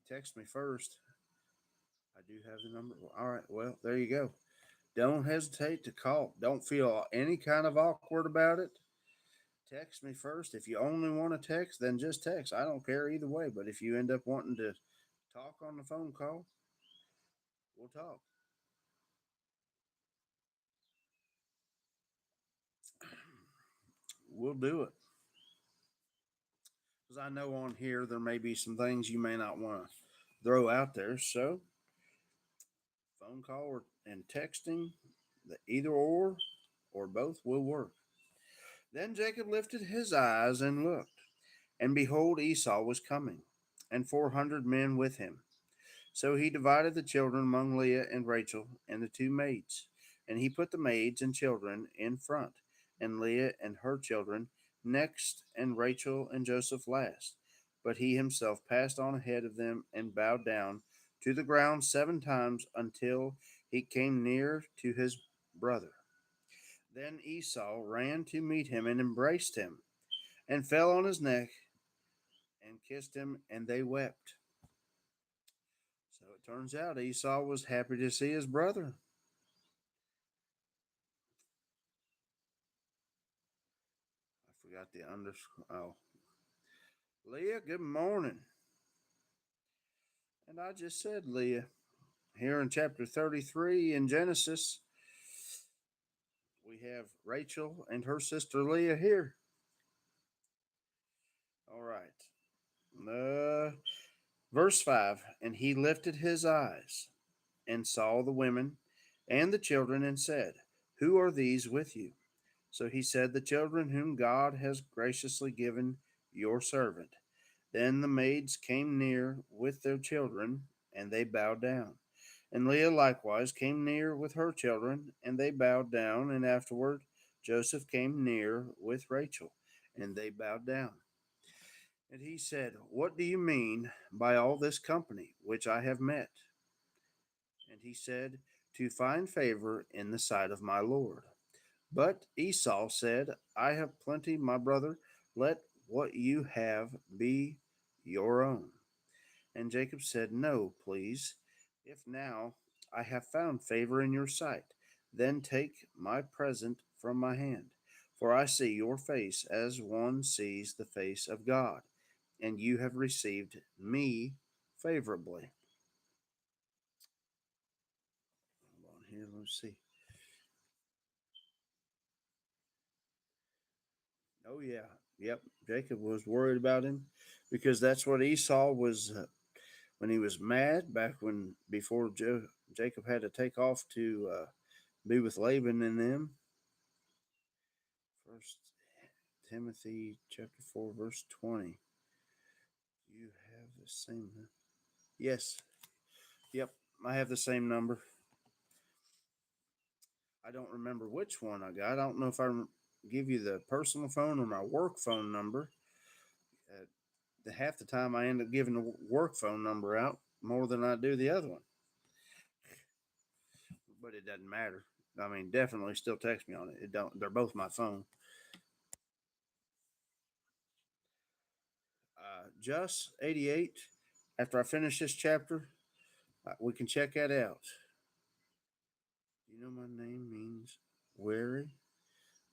text me first. I do have the number. All right. Well, there you go. Don't hesitate to call. Don't feel any kind of awkward about it. Text me first. If you only want to text, then just text. I don't care either way. But if you end up wanting to talk on the phone call, we'll talk. We'll do it. Because I know on here there may be some things you may not want to throw out there. So, phone call and texting, the either or both will work. Then Jacob lifted his eyes and looked, and behold, Esau was coming, and 400 men with him. So he divided the children among Leah and Rachel and the two maids. And he put the maids and children in front, and Leah and her children next, and Rachel and Joseph last. But he himself passed on ahead of them and bowed down to the ground 7 times until he came near to his brother. Then Esau ran to meet him and embraced him, and fell on his neck and kissed him, and they wept. So it turns out Esau was happy to see his brother. I forgot the underscore. Oh, Leah, good morning. And I just said Leah. Here in chapter 33 in Genesis, we have Rachel and her sister Leah here. All right. Verse 5. And he lifted his eyes and saw the women and the children and said, Who are these with you? So he said, The children whom God has graciously given your servant. Then the maids came near with their children, and they bowed down. And Leah likewise came near with her children, and they bowed down. And afterward Joseph came near with Rachel, and they bowed down. And he said, What do you mean by all this company which I have met? And he said, To find favor in the sight of my Lord. But Esau said, I have plenty, my brother. Let what you have be your own. And Jacob said, No, please. If now I have found favor in your sight, then take my present from my hand. For I see your face as one sees the face of God, and you have received me favorably. Hold on here, let's see. Oh yeah, yep. Jacob was worried about him because that's what Esau was when he was mad back when before Jacob had to take off to be with Laban and them. First Timothy chapter 4 verse 20. You have the same. Yes. Yep. I have the same number. I don't remember which one I got. I don't know if I give you the personal phone or my work phone number. Half the time I end up giving the work phone number out more than I do the other one. But it doesn't matter. I mean, definitely still text me on it. It don't. They're both my phone. Just 88. After I finish this chapter, we can check that out. You know, my name means wary,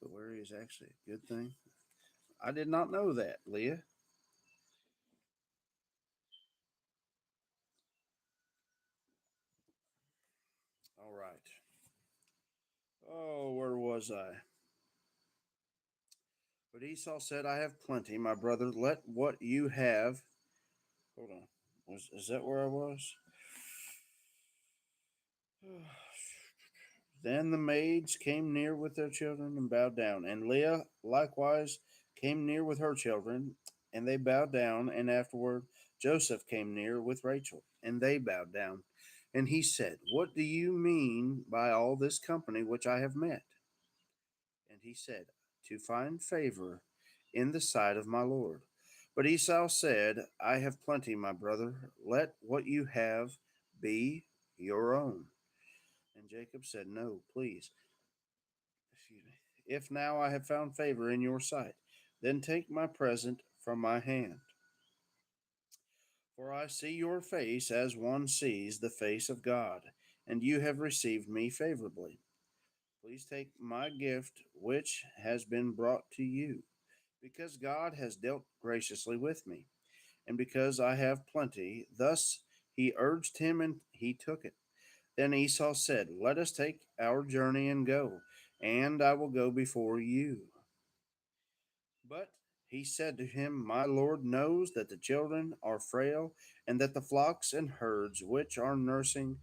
but wary is actually a good thing. I did not know that, Leah. All right. Oh, where was I? But Esau said, I have plenty, my brother. Let what you have. Hold on. Is that where I was? Then the maids came near with their children and bowed down. And Leah likewise came near with her children, and they bowed down. And afterward Joseph came near with Rachel, and they bowed down. And he said, what do you mean by all this company which I have met? And he said, to find favor in the sight of my Lord. But Esau said, I have plenty, my brother. Let what you have be your own. And Jacob said, no, please. Excuse me. If now I have found favor in your sight, then take my present from my hand. For I see your face as one sees the face of God, and you have received me favorably. Please take my gift which has been brought to you, because God has dealt graciously with me, and because I have plenty. Thus he urged him, and he took it. Then Esau said, let us take our journey and go, and I will go before you. But he said to him, my Lord knows that the children are frail, and that the flocks and herds which are nursing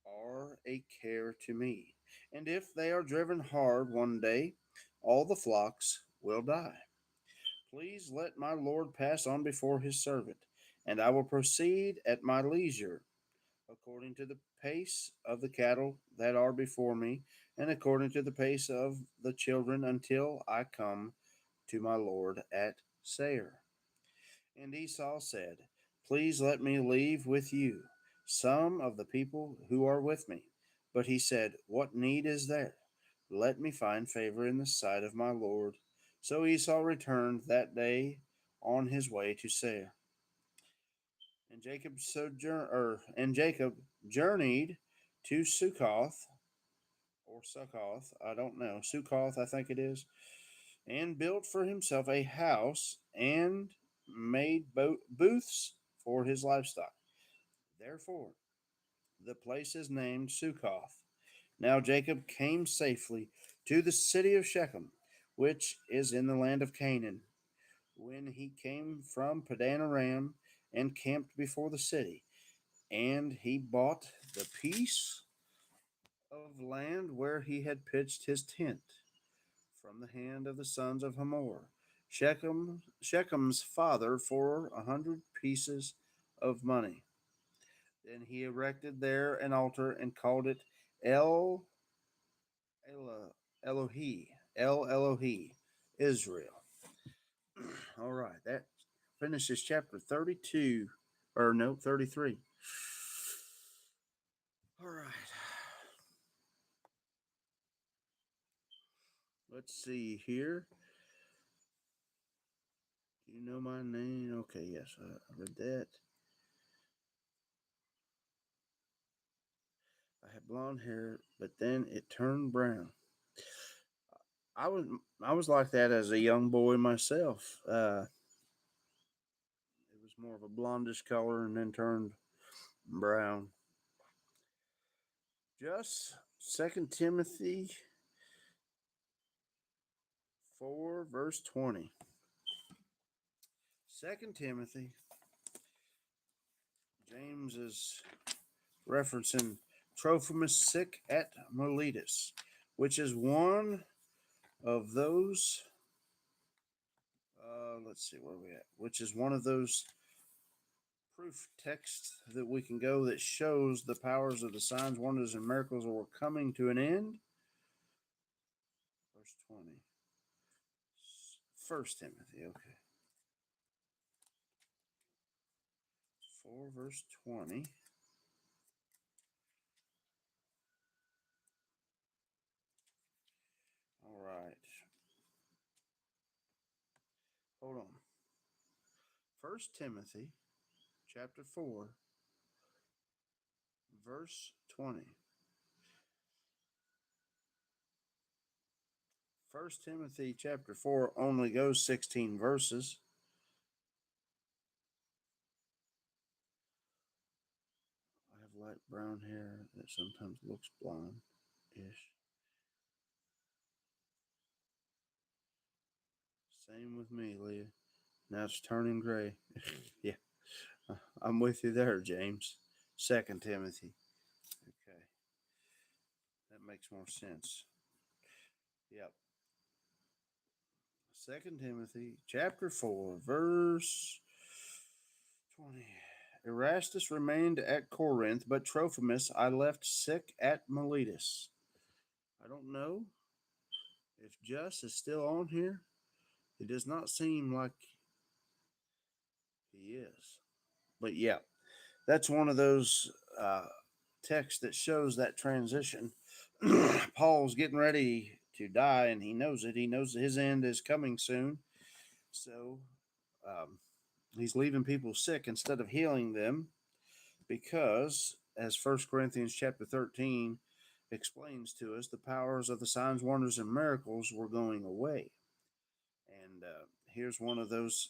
are a care to me. And if they are driven hard one day, all the flocks will die. Please let my Lord pass on before his servant, and I will proceed at my leisure, according to the pace of the cattle that are before me, and according to the pace of the children, until I come to my Lord at Seir. And Esau said, please let me leave with you some of the people who are with me. But he said, what need is there? Let me find favor in the sight of my Lord. So Esau returned that day on his way to Seir. And Jacob journeyed to Succoth or Succoth, I don't know, Succoth, I think it is, and built for himself a house and made booths for his livestock. Therefore, the place is named Succoth. Now Jacob came safely to the city of Shechem, which is in the land of Canaan, when he came from Padan Aram and camped before the city. And he bought the piece of land where he had pitched his tent from the hand of the sons of Hamor, Shechem's father, for 100 pieces of money. Then he erected there an altar and called it El Elohi, El Elohi, Israel. All right, that finishes chapter 32, or no, 33. All right, let's see here. You know my name? Okay, yes, I read that. I had blonde hair, but then it turned brown. I was I was like that as a young boy myself. It was more of a blondish color and then turned brown. Just Second Timothy 4 verse 20. Second Timothy, James is referencing Trophimus sick at Miletus, which is one of those. Let's see where we at. Which is one of those proof texts that we can go that shows the powers of the signs, wonders, and miracles were coming to an end. Verse 20. First Timothy, okay. 4 verse 20. All right. Hold on. First Timothy chapter 4 verse 20. First Timothy chapter 4 only goes 16 verses. I have light brown hair that sometimes looks blonde-ish. Same with me, Leah. Now it's turning gray. Yeah, I'm with you there, James. Second Timothy. Okay, that makes more sense. Yep. Second Timothy chapter 4, verse 20. Erastus remained at Corinth, but Trophimus I left sick at Miletus. I don't know if Just is still on here. It does not seem like he is. But yeah, that's one of those texts that shows that transition. Paul's getting ready to die, and he knows it. He knows his end is coming soon. So um, he's leaving people sick instead of healing them because, as First Corinthians chapter 13 explains to us, the powers of the signs, wonders, and miracles were going away. And here's one of those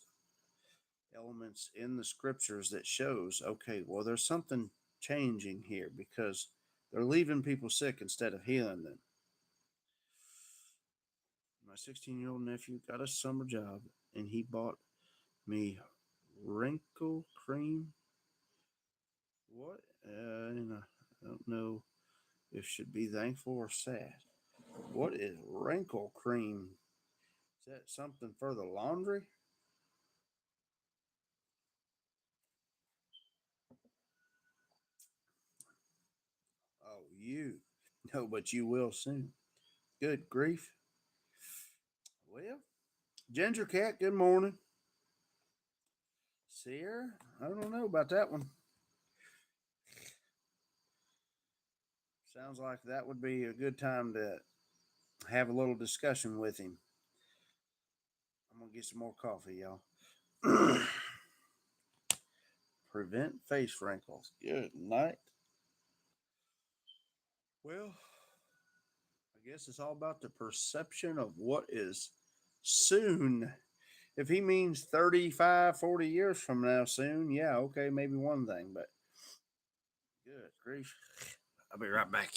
elements in the scriptures that shows, okay, well, there's something changing here because they're leaving people sick instead of healing them. My 16-year-old nephew got a summer job and he bought me wrinkle cream. What? And I don't know if should be thankful or sad. What is wrinkle cream? Is that something for the laundry? Oh, you. No, but you will soon. Good grief. Well, Ginger Cat, good morning. Sierra, I don't know about that one. Sounds like that would be a good time to have a little discussion with him. I'm gonna get some more coffee, y'all. Prevent face wrinkles. Good night. Well, I guess it's all about the perception of what is soon. If he means 35, 40 years from now soon, yeah, okay, maybe one thing, but good grief. I'll be right back.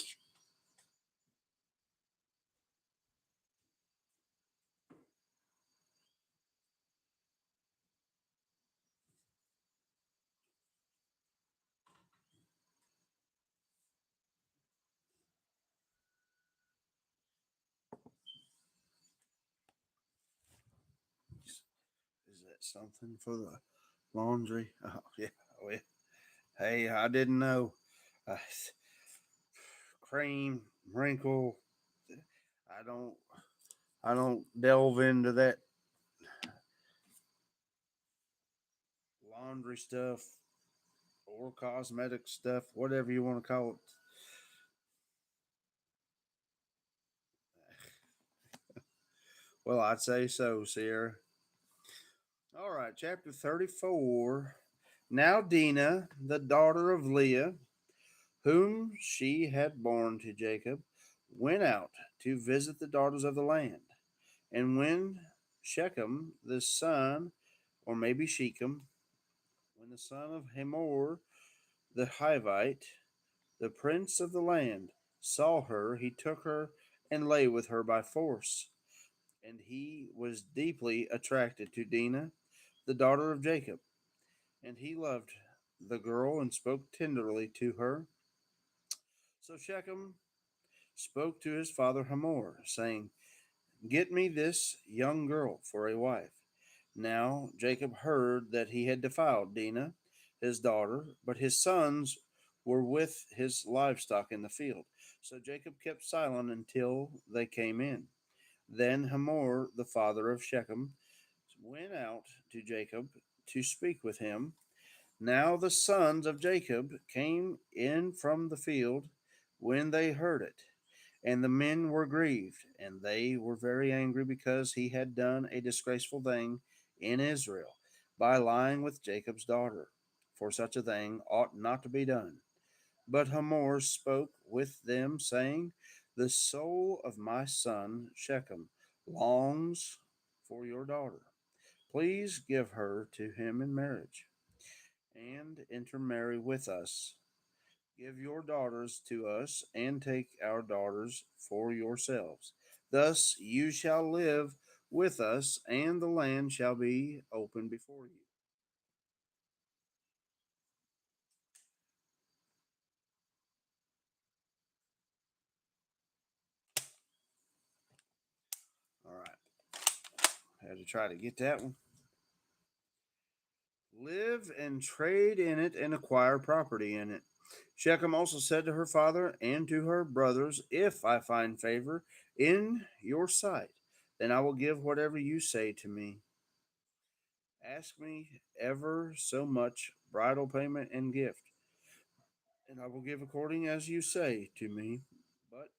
Is that something for the laundry? Oh, yeah. Oh, yeah. Hey, I didn't know. Uh, Cream, wrinkle. I don't. I don't delve into that laundry stuff or cosmetic stuff, whatever you want to call it. Well, I'd say so, Sierra. All right, chapter 34. Now Dinah, the daughter of Leah, whom she had borne to Jacob, went out to visit the daughters of the land. And when Shechem, the son, or maybe Shechem, when the son of Hamor the Hivite, the prince of the land, saw her, he took her and lay with her by force. And he was deeply attracted to Dinah, the daughter of Jacob, and he loved the girl and spoke tenderly to her. So Shechem spoke to his father Hamor, saying, Get me this young girl for a wife. Now Jacob heard that he had defiled Dinah, his daughter, but his sons were with his livestock in the field. So Jacob kept silent until they came in. Then Hamor, the father of Shechem, went out to Jacob to speak with him. Now the sons of Jacob came in from the field when they heard it, and the men were grieved, and they were very angry because he had done a disgraceful thing in Israel by lying with Jacob's daughter. For such a thing ought not to be done. But Hamor spoke with them, saying, The soul of my son Shechem longs for your daughter. Please give her to him in marriage, and intermarry with us. Give your daughters to us, and take our daughters for yourselves. Thus you shall live with us, and the land shall be open before you. All right, had to try to get that one. Live and trade in it and acquire property in it. Shechem also said to her father and to her brothers, If I find favor in your sight, then I will give whatever you say to me. Ask me ever so much bridal payment and gift, and I will give according as you say to me. But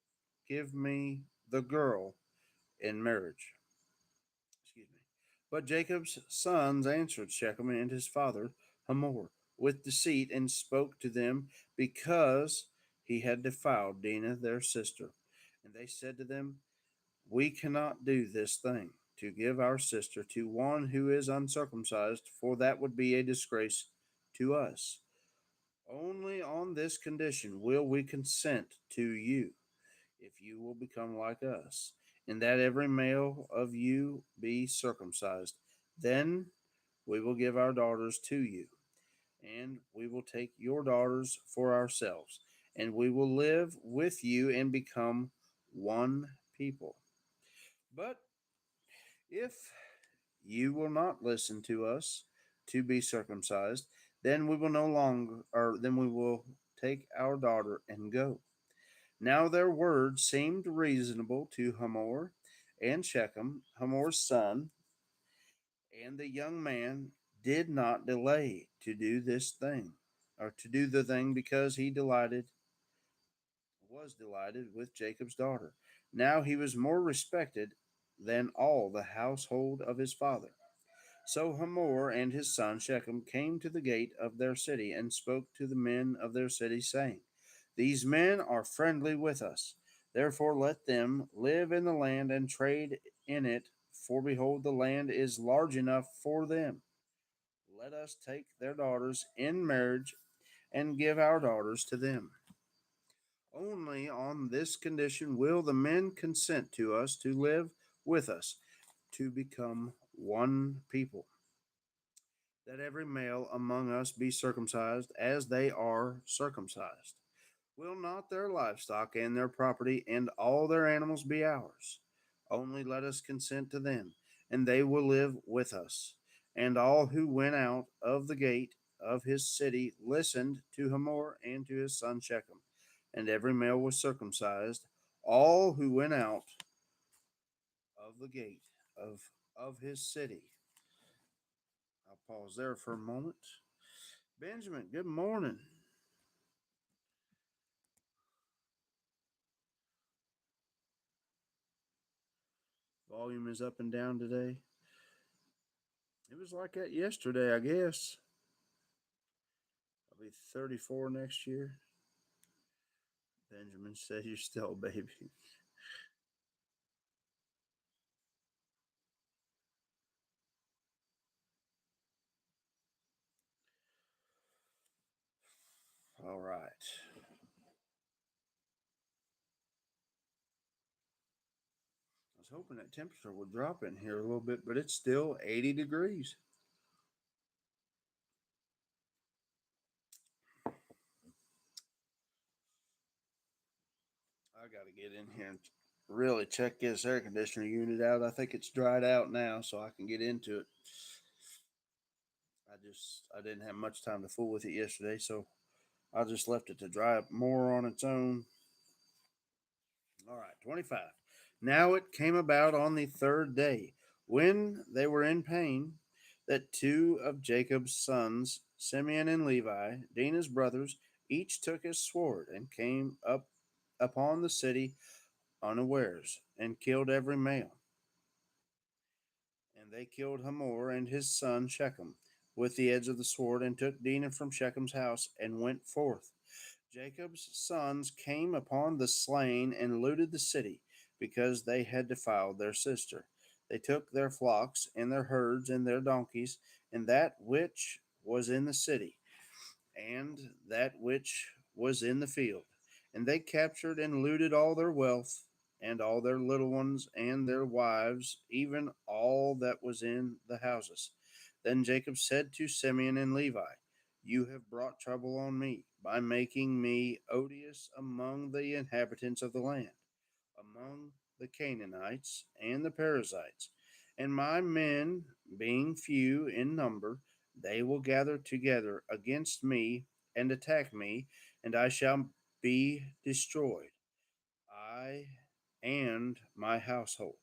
give me the girl in marriage. Excuse me. But Jacob's sons answered Shechem and his father Hamor with deceit, and spoke to them because he had defiled Dinah their sister. And they said to them, We cannot do this thing, to give our sister to one who is uncircumcised, for that would be a disgrace to us. Only on this condition will we consent to you, if you will become like us, and that every male of you be circumcised. Then we will give our daughters to you, and we will take your daughters for ourselves, and we will live with you and become one people. But if you will not listen to us to be circumcised, then we will no longer, or then we will take our daughter and go. Now their words seemed reasonable to Hamor and Shechem, Hamor's son, and the young man did not delay to do this thing, or to do the thing, because he was delighted with Jacob's daughter. Now he was more respected than all the household of his father. So Hamor and his son Shechem came to the gate of their city and spoke to the men of their city, saying, These men are friendly with us. Therefore let them live in the land and trade in it, for behold, the land is large enough for them. Let us take their daughters in marriage and give our daughters to them. Only on this condition will the men consent to us to live with us, to become one people, that every male among us be circumcised as they are circumcised. Will not their livestock and their property and all their animals be ours? Only let us consent to them, and they will live with us. And all who went out of the gate of his city listened to Hamor and to his son Shechem, and every male was circumcised. All who went out of the gate of his city. I'll pause there for a moment. Benjamin, good morning. Volume is up and down today. It was like that yesterday, I guess. I'll be 34 next year. Benjamin said you're still a baby. All right. I was hoping that temperature would drop in here a little bit, but it's still 80 degrees. I got to get in here and really check this air conditioner unit out. I think it's dried out now, so I can get into it. I didn't have much time to fool with it yesterday, so I just left it to dry up more on its own. All right, 25. Now it came about on the third day, when they were in pain, that two of Jacob's sons, Simeon and Levi, Dinah's brothers, each took his sword and came up upon the city unawares, and killed every male. And they killed Hamor and his son Shechem with the edge of the sword, and took Dinah from Shechem's house, and went forth. Jacob's sons came upon the slain and looted the city, because they had defiled their sister. They took their flocks and their herds and their donkeys, and that which was in the city, and that which was in the field. And they captured and looted all their wealth, and all their little ones and their wives, even all that was in the houses. Then Jacob said to Simeon and Levi, "You have brought trouble on me by making me odious among the inhabitants of the land, among the Canaanites and the Perizzites. And my men, being few in number, they will gather together against me and attack me, and I shall be destroyed, I and my household."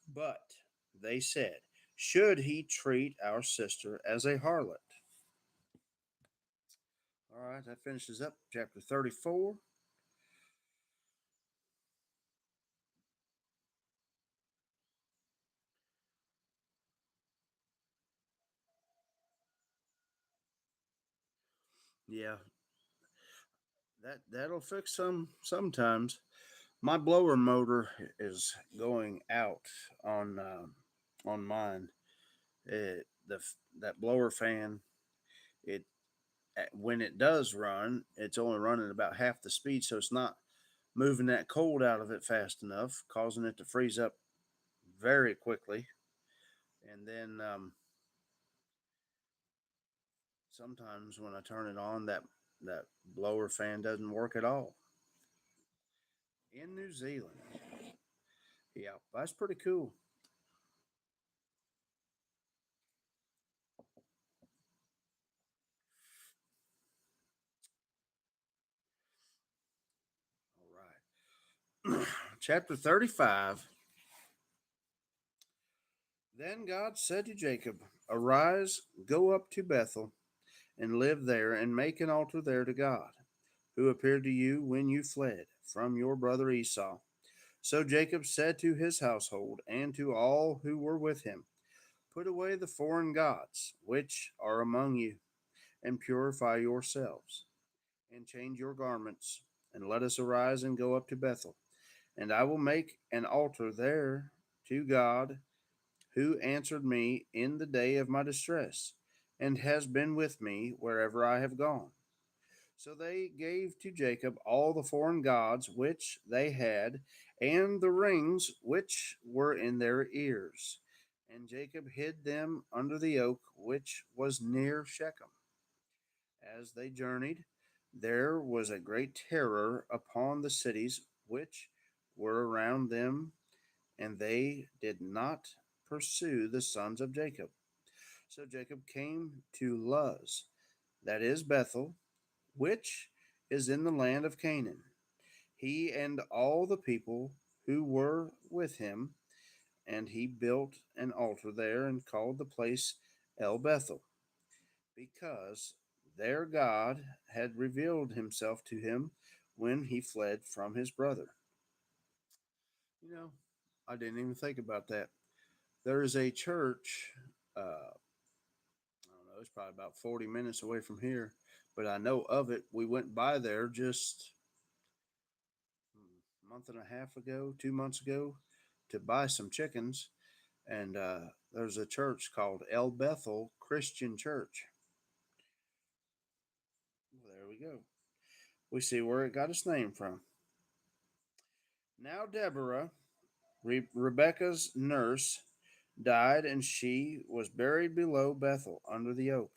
But they said, "Should he treat our sister as a harlot?" All right, that finishes up chapter 34. Yeah, that'll fix sometimes. My blower motor is going out on mine. That blower fan, it when it does run, it's only running about half the speed, so it's not moving that cold out of it fast enough, causing it to freeze up very quickly. And then sometimes when I turn it on, that blower fan doesn't work at all. In New Zealand, yeah, that's pretty cool. All right, chapter 35. Then God said to Jacob, "Arise, go up to Bethel, and live there, and make an altar there to God, who appeared to you when you fled from your brother Esau." So Jacob said to his household and to all who were with him, "Put away the foreign gods which are among you, and purify yourselves, and change your garments, and let us arise and go up to Bethel. And I will make an altar there to God, who answered me in the day of my distress, and has been with me wherever I have gone." So they gave to Jacob all the foreign gods which they had, and the rings which were in their ears. And Jacob hid them under the oak which was near Shechem. As they journeyed, there was a great terror upon the cities which were around them, and they did not pursue the sons of Jacob. So Jacob came to Luz, that is Bethel, which is in the land of Canaan, he and all the people who were with him, and he built an altar there and called the place El Bethel, because their God had revealed himself to him when he fled from his brother. You know, I didn't even think about that. There is a church, I don't know, it's probably about 40 minutes away from here, but I know of it. We went by there just a month and a half ago, 2 months ago, to buy some chickens. And there's a church called El Bethel Christian Church. Well, there we go. we see where it got its name from. Now, Deborah, Rebecca's nurse, died, and she was buried below Bethel under the oak.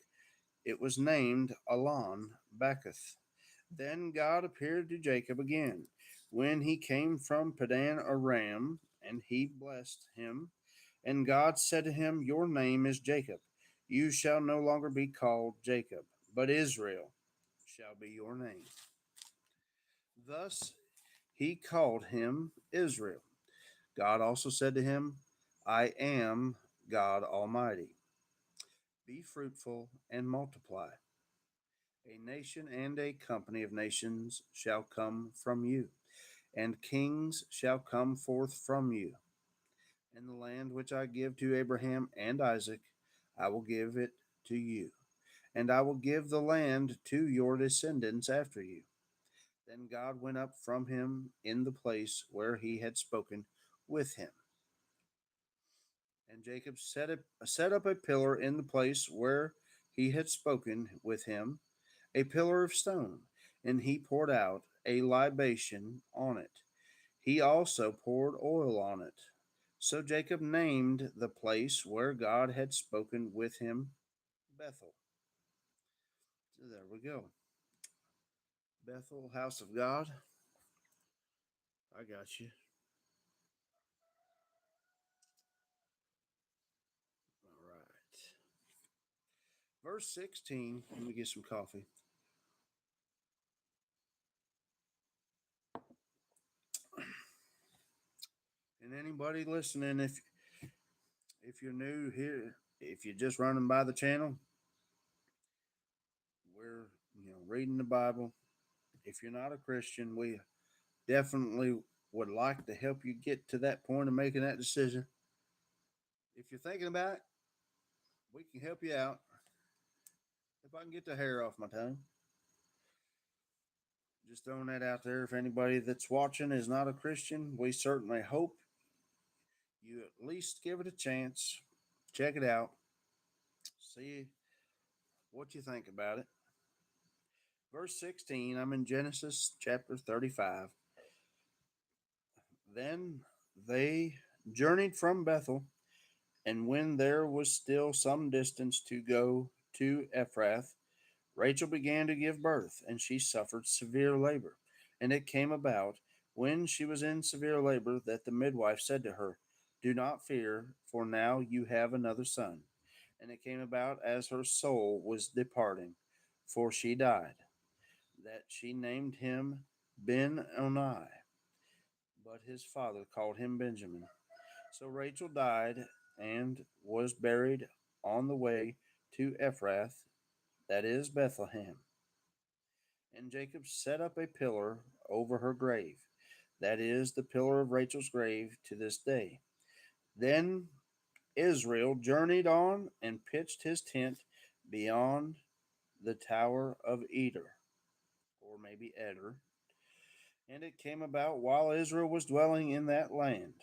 It was named Allon Bachuth. Then God appeared to Jacob again when he came from Padan Aram, and he blessed him. And God said to him, "Your name is Jacob. You shall no longer be called Jacob, but Israel shall be your name." Thus he called him Israel. God also said to him, "I am God Almighty. Be fruitful and multiply. A nation and a company of nations shall come from you, and kings shall come forth from you. And the land which I give to Abraham and Isaac, I will give it to you, and I will give the land to your descendants after you." Then God went up from him in the place where he had spoken with him. And Jacob set up a pillar in the place where he had spoken with him, a pillar of stone, and he poured out a libation on it. He also poured oil on it. So Jacob named the place where God had spoken with him Bethel. So there we go. Bethel, house of God. I got you. All right. Verse 16. Let me get some coffee. And anybody listening, if you're new here, if you're just running by the channel, we're reading the Bible. If you're not a Christian, we definitely would like to help you get to that point of making that decision. If you're thinking about it, we can help you out. If I can get the hair off my tongue, just throwing that out there. If anybody that's watching is not a Christian, we certainly hope you at least give it a chance. Check it out. See what you think about it. Verse 16, I'm in Genesis chapter 35. Then they journeyed from Bethel, and when there was still some distance to go to Ephrath, Rachel began to give birth, and she suffered severe labor. And it came about, when she was in severe labor, that the midwife said to her, "Do not fear, for now you have another son." And it came about, as her soul was departing, for she died, that she named him Ben-Oni, but his father called him Benjamin. So Rachel died and was buried on the way to Ephrath, that is Bethlehem. And Jacob set up a pillar over her grave, that is the pillar of Rachel's grave to this day. Then Israel journeyed on and pitched his tent beyond the tower of Eder, or maybe Eder. And it came about, while Israel was dwelling in that land,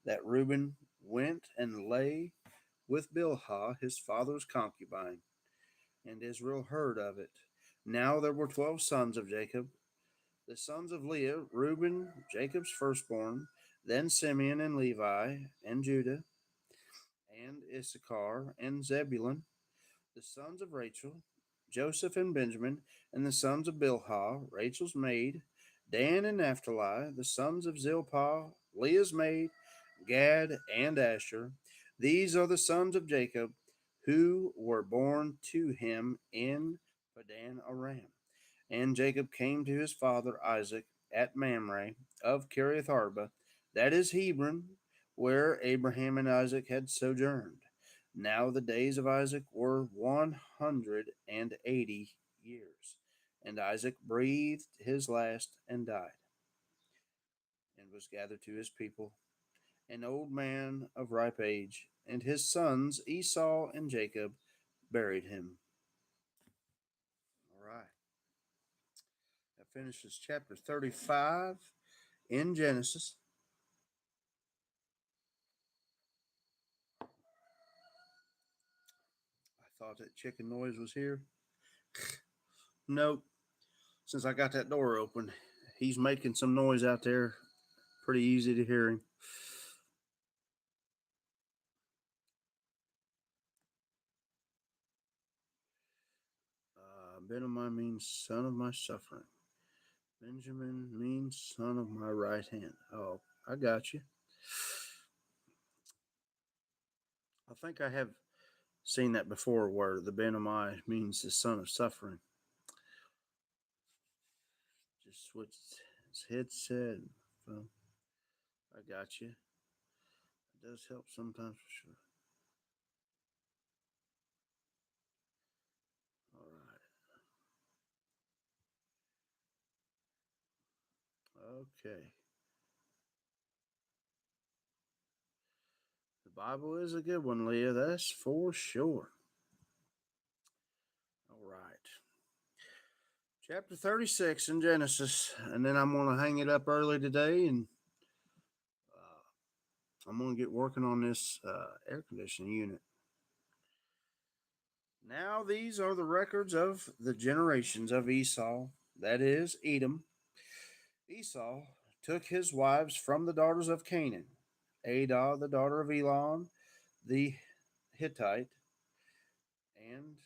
that Reuben went and lay with Bilhah, his father's concubine, and Israel heard of it. Now there were 12 sons of Jacob. The sons of Leah, Reuben, Jacob's firstborn, then Simeon and Levi, and Judah, and Issachar, and Zebulun. The sons of Rachel, Joseph and Benjamin, and the sons of Bilhah, Rachel's maid, Dan and Naphtali, the sons of Zilpah, Leah's maid, Gad and Asher. These are the sons of Jacob who were born to him in Padan Aram. And Jacob came to his father Isaac at Mamre of Kiriath Arba, that is Hebron, where Abraham and Isaac had sojourned. Now the days of Isaac were 180 years, and Isaac breathed his last and died, and was gathered to his people, an old man of ripe age, and his sons Esau and Jacob buried him. All right. That finishes chapter 35 in Genesis. I thought that chicken noise was here. Nope. Since I got that door open, he's making some noise out there. Pretty easy to hear him. Benjamin means son of my suffering. Benjamin means son of my right hand. Oh, I got you. I think I have seen that before where the Benami means the son of suffering. Just switched his headset. Well, I got you. It does help sometimes for sure. All right. Okay. The Bible is a good one, Leah. That's for sure. All right. Chapter 36 in Genesis. And then I'm going to hang it up early today and I'm going to get working on this air conditioning unit. Now, these are the records of the generations of Esau, that is, Edom. Esau took his wives from the daughters of Canaan, Adah, the daughter of Elon, the Hittite, and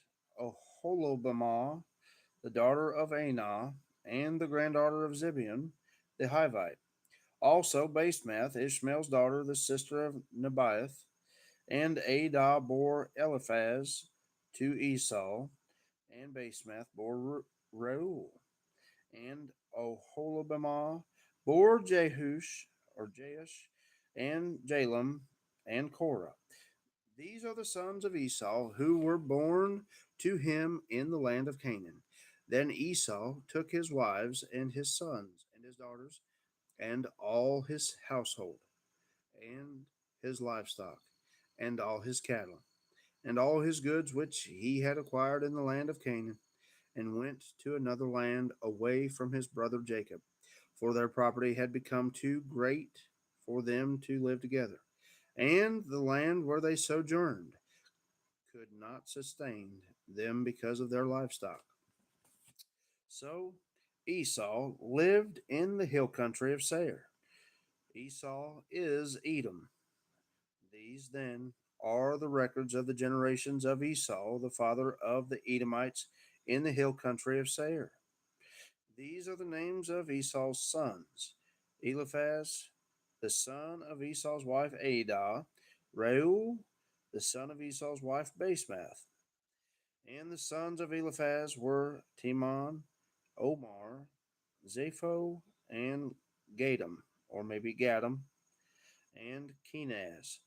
Oholibamah, the daughter of Anah, and the granddaughter of Zibeon, the Hivite. Also, Basemath, Ishmael's daughter, the sister of Nebaioth, and Adah bore Eliphaz to Esau, and Basemath bore Reuel, and Oholibamah bore Jehush or Jeush, and Jalem and Korah. These are the sons of Esau who were born to him in the land of Canaan. Then Esau took his wives and his sons and his daughters and all his household and his livestock and all his cattle and all his goods which he had acquired in the land of Canaan, and went to another land away from his brother Jacob, for their property had become too great for them to live together, and the land where they sojourned could not sustain them because of their livestock. So Esau lived in the hill country of Seir. Esau is Edom. These then are the records of the generations of Esau, the father of the Edomites in the hill country of Seir. These are the names of Esau's sons: Eliphaz, the son of Esau's wife Adah; Reuel, the son of Esau's wife Basemath. And the sons of Eliphaz were Teman, Omar, Zapho, and Gadam, or maybe Gadam, and Kenaz.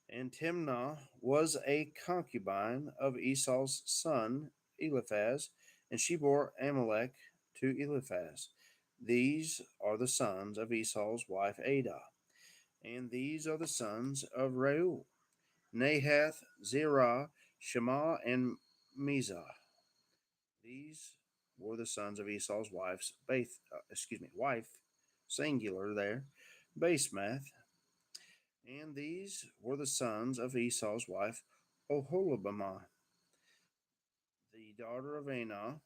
And Timnah was a concubine of Esau's son Eliphaz, and she bore Amalek to Eliphaz. These are the sons of Esau's wife Adah. And these are the sons of Reuel: Nahath, Zerah, Shema, and Mizah. These were the sons of Esau's wife, singular there, Basemath. And these were the sons of Esau's wife, Oholibamah, the daughter of Anah,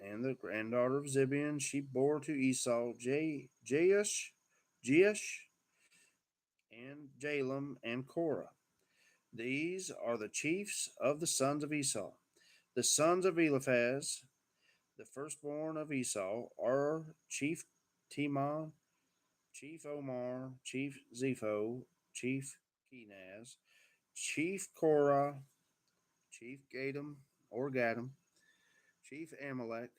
and the granddaughter of Zibeon. She bore to Esau Jeush, and Jalem, and Korah. These are the chiefs of the sons of Esau. The sons of Eliphaz, the firstborn of Esau, are Chief Teman, Chief Omar, Chief Zepho, Chief Kenaz, Chief Korah, Chief Gadam or Gadam, Chief Amalek.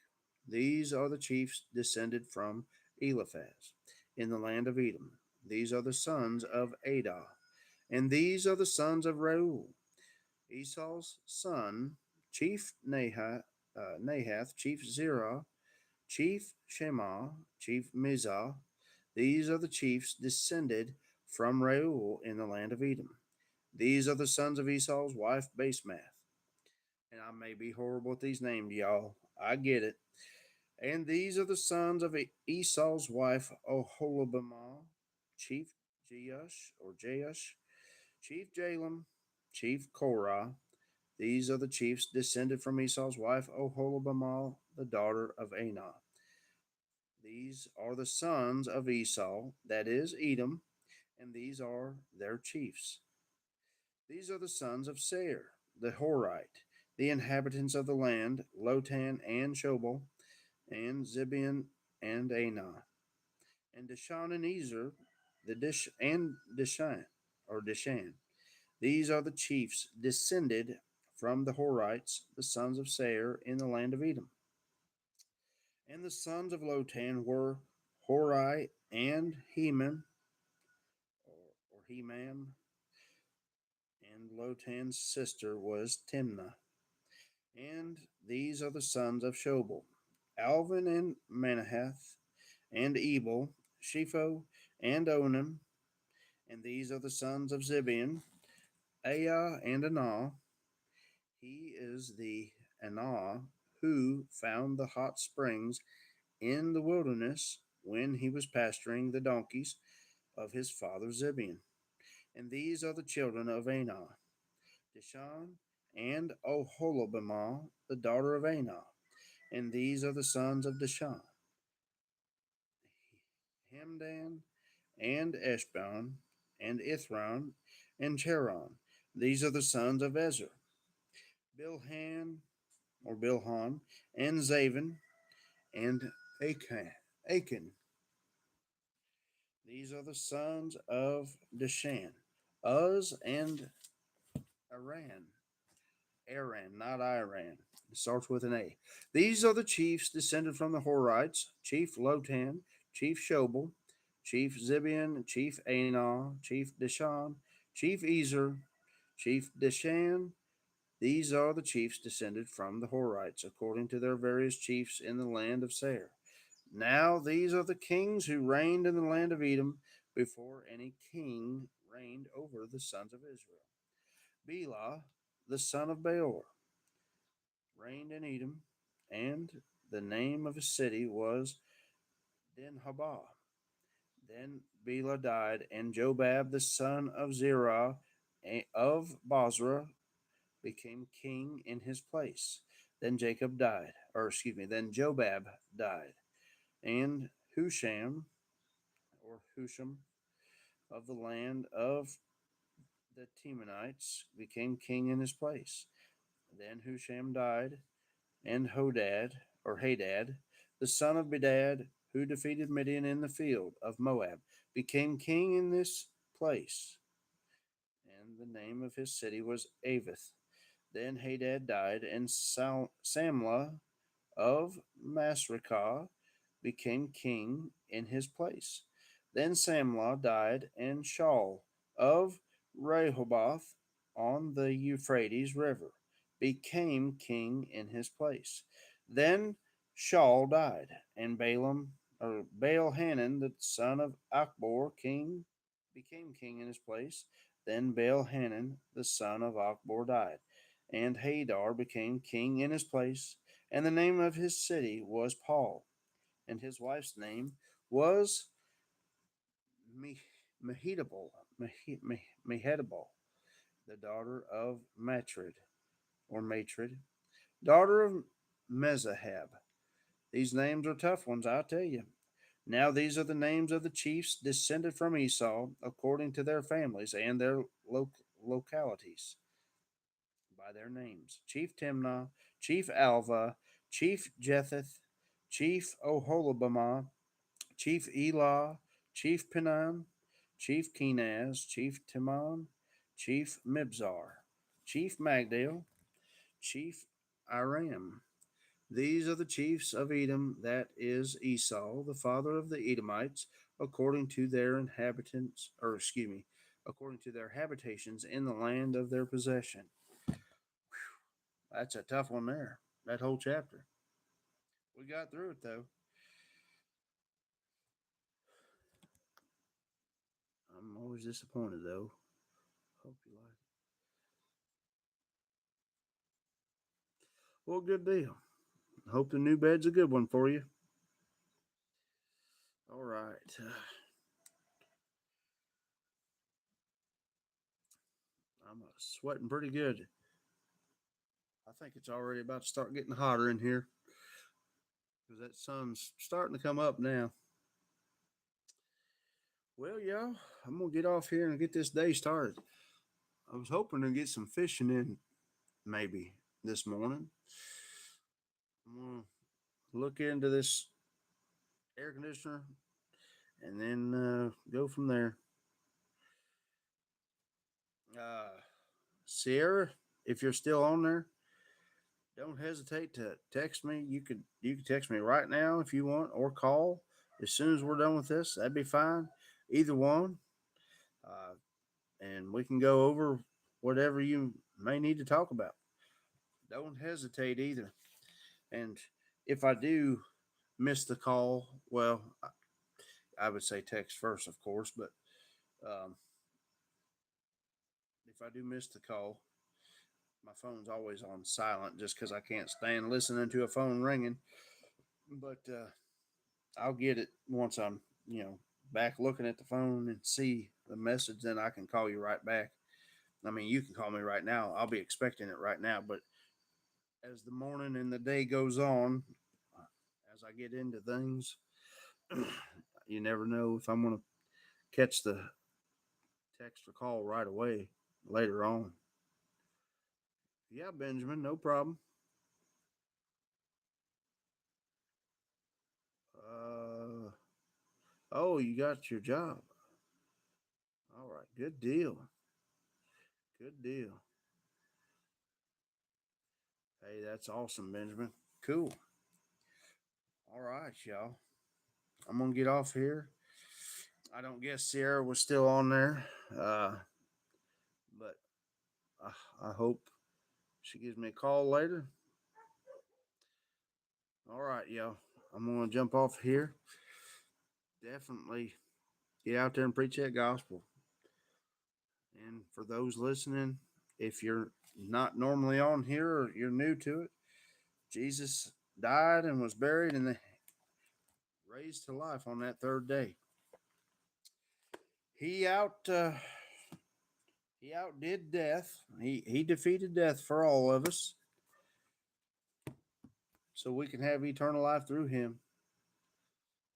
These are the chiefs descended from Eliphaz in the land of Edom. These are the sons of Adah. And these are the sons of Reuel, Esau's son, Chief Nahath, Chief Zerah, Chief Shema, Chief Mizah. These are the chiefs descended from Reuel in the land of Edom. These are the sons of Esau's wife Basemath. And I may be horrible with these names, y'all. I get it. And these are the sons of Esau's wife Oholibamah, Chief Jeush, Chief Jalem, Chief Korah. These are the chiefs descended from Esau's wife Oholibamah, the daughter of Anah. These are the sons of Esau, that is, Edom, and these are their chiefs. These are the sons of Seir, the Horite, the inhabitants of the land, Lotan and Shobal, and Zibeon and Anah, and Dishan and Ezer, the Dishan, or Dishan. These are the chiefs descended from the Horites, the sons of Seir, in the land of Edom. And the sons of Lotan were Hori and Heman, or Hemam, and Lotan's sister was Timnah. And these are the sons of Shobal, Alvin and Manahath, and Ebal, Shepho, and Onan. And these are the sons of Zibeon, Aya and Anah. He is the Anah who found the hot springs in the wilderness when he was pasturing the donkeys of his father Zibeon. And these are the children of Anah, Dishan and Oholibamah, the daughter of Anah. And these are the sons of Dishan, Hemdan and Eshban and Ithran and Cheran. These are the sons of Ezer, Bilhan or Bilhan and Zavan and Achan. These are the sons of Dishan, Uz and Aran. Aran, not Iran. It starts with an A. These are the chiefs descended from the Horites, Chief Lotan, Chief Shobal, Chief Zibeon, Chief Anah, Chief Dishan, Chief Ezer, Chief Dishan. These are the chiefs descended from the Horites, according to their various chiefs in the land of Seir. Now these are the kings who reigned in the land of Edom before any king reigned over the sons of Israel. Bela, the son of Beor, reigned in Edom, and the name of his city was Dinhabah. Then Bela died, and Jobab, the son of Zerah of Bozrah, became king in his place. Then Jacob died, or excuse me, then Jobab died, and Husham, or Husham, of the land of the Temanites became king in his place. Then Husham died, and Hadad, the son of Bedad, who defeated Midian in the field of Moab, became king in this place. And the name of his city was Avith. Then Hadad died, and Samlah of Masrekah became king in his place. Then Samlah died, and Shaul of Rehoboth on the Euphrates River became king in his place. Then Shaul died, and Baal Hanan, the son of Achbor, king, became king in his place. Then Baal Hanan, the son of Achbor, died, and Hadar became king in his place. And the name of his city was Paul, and his wife's name was Mehetabel, the daughter of Matred, daughter of Mezahab. These names are tough ones, I'll tell you. Now these are the names of the chiefs descended from Esau, according to their families and their localities, by their names: Chief Timnah, Chief Alva, Chief Jetheth, Chief Oholibamah, Chief Elah, Chief Pinan, Chief Kenaz, Chief Timon, Chief Mibzar, Chief Magdal, Chief Iram. These are the chiefs of Edom, that is Esau, the father of the Edomites, according to their inhabitants, or excuse me, according to their habitations in the land of their possession. That's a tough one there, that whole chapter. We got through it though. I'm always disappointed though. Hope you like it. Well, good deal. Hope the new bed's a good one for you. All right. I'm sweating pretty good. I think it's already about to start getting hotter in here. because that sun's starting to come up now. Well, y'all, I'm gonna get off here and get this day started. I was hoping to get some fishing in maybe this morning. I'm gonna look into this air conditioner and then go from there. Uh, Sierra, if you're still on there, don't hesitate to text me. You could text me right now if you want, or call as soon as we're done with this. That'd be fine. Either one, uh, and we can go over whatever you may need to talk about. Don't hesitate either. And if I do miss the call, well, I would say text first, of course. But um, if I do miss the call, my phone's always on silent just because I can't stand listening to a phone ringing. But I'll get it once I'm, back looking at the phone and see the message. Then I can call you right back. I mean, you can call me right now. I'll be expecting it right now. But as the morning and the day goes on, as I get into things, you never know if I'm going to catch the text or call right away later on. Yeah, Benjamin, no problem. Uh, oh, you got your job. All right, good deal. Good deal. Hey, that's awesome, Benjamin. Cool. All right, y'all. I'm gonna get off here. I don't guess Sierra was still on there, but I hope she gives me a call later. All right, y'all. I'm gonna jump off here. Definitely get out there and preach that gospel. And for those listening, if you're not normally on here or you're new to it, Jesus died and was buried and raised to life on that third day. He out he outdid death. He defeated death for all of us, so we can have eternal life through him.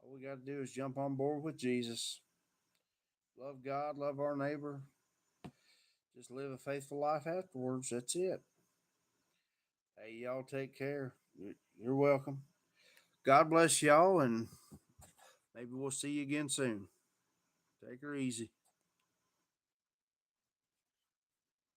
All we got to do is jump on board with Jesus. Love God, love our neighbor. Just live a faithful life afterwards. That's it. Hey, y'all take care. You're welcome. God bless y'all, and maybe we'll see you again soon. Take her easy.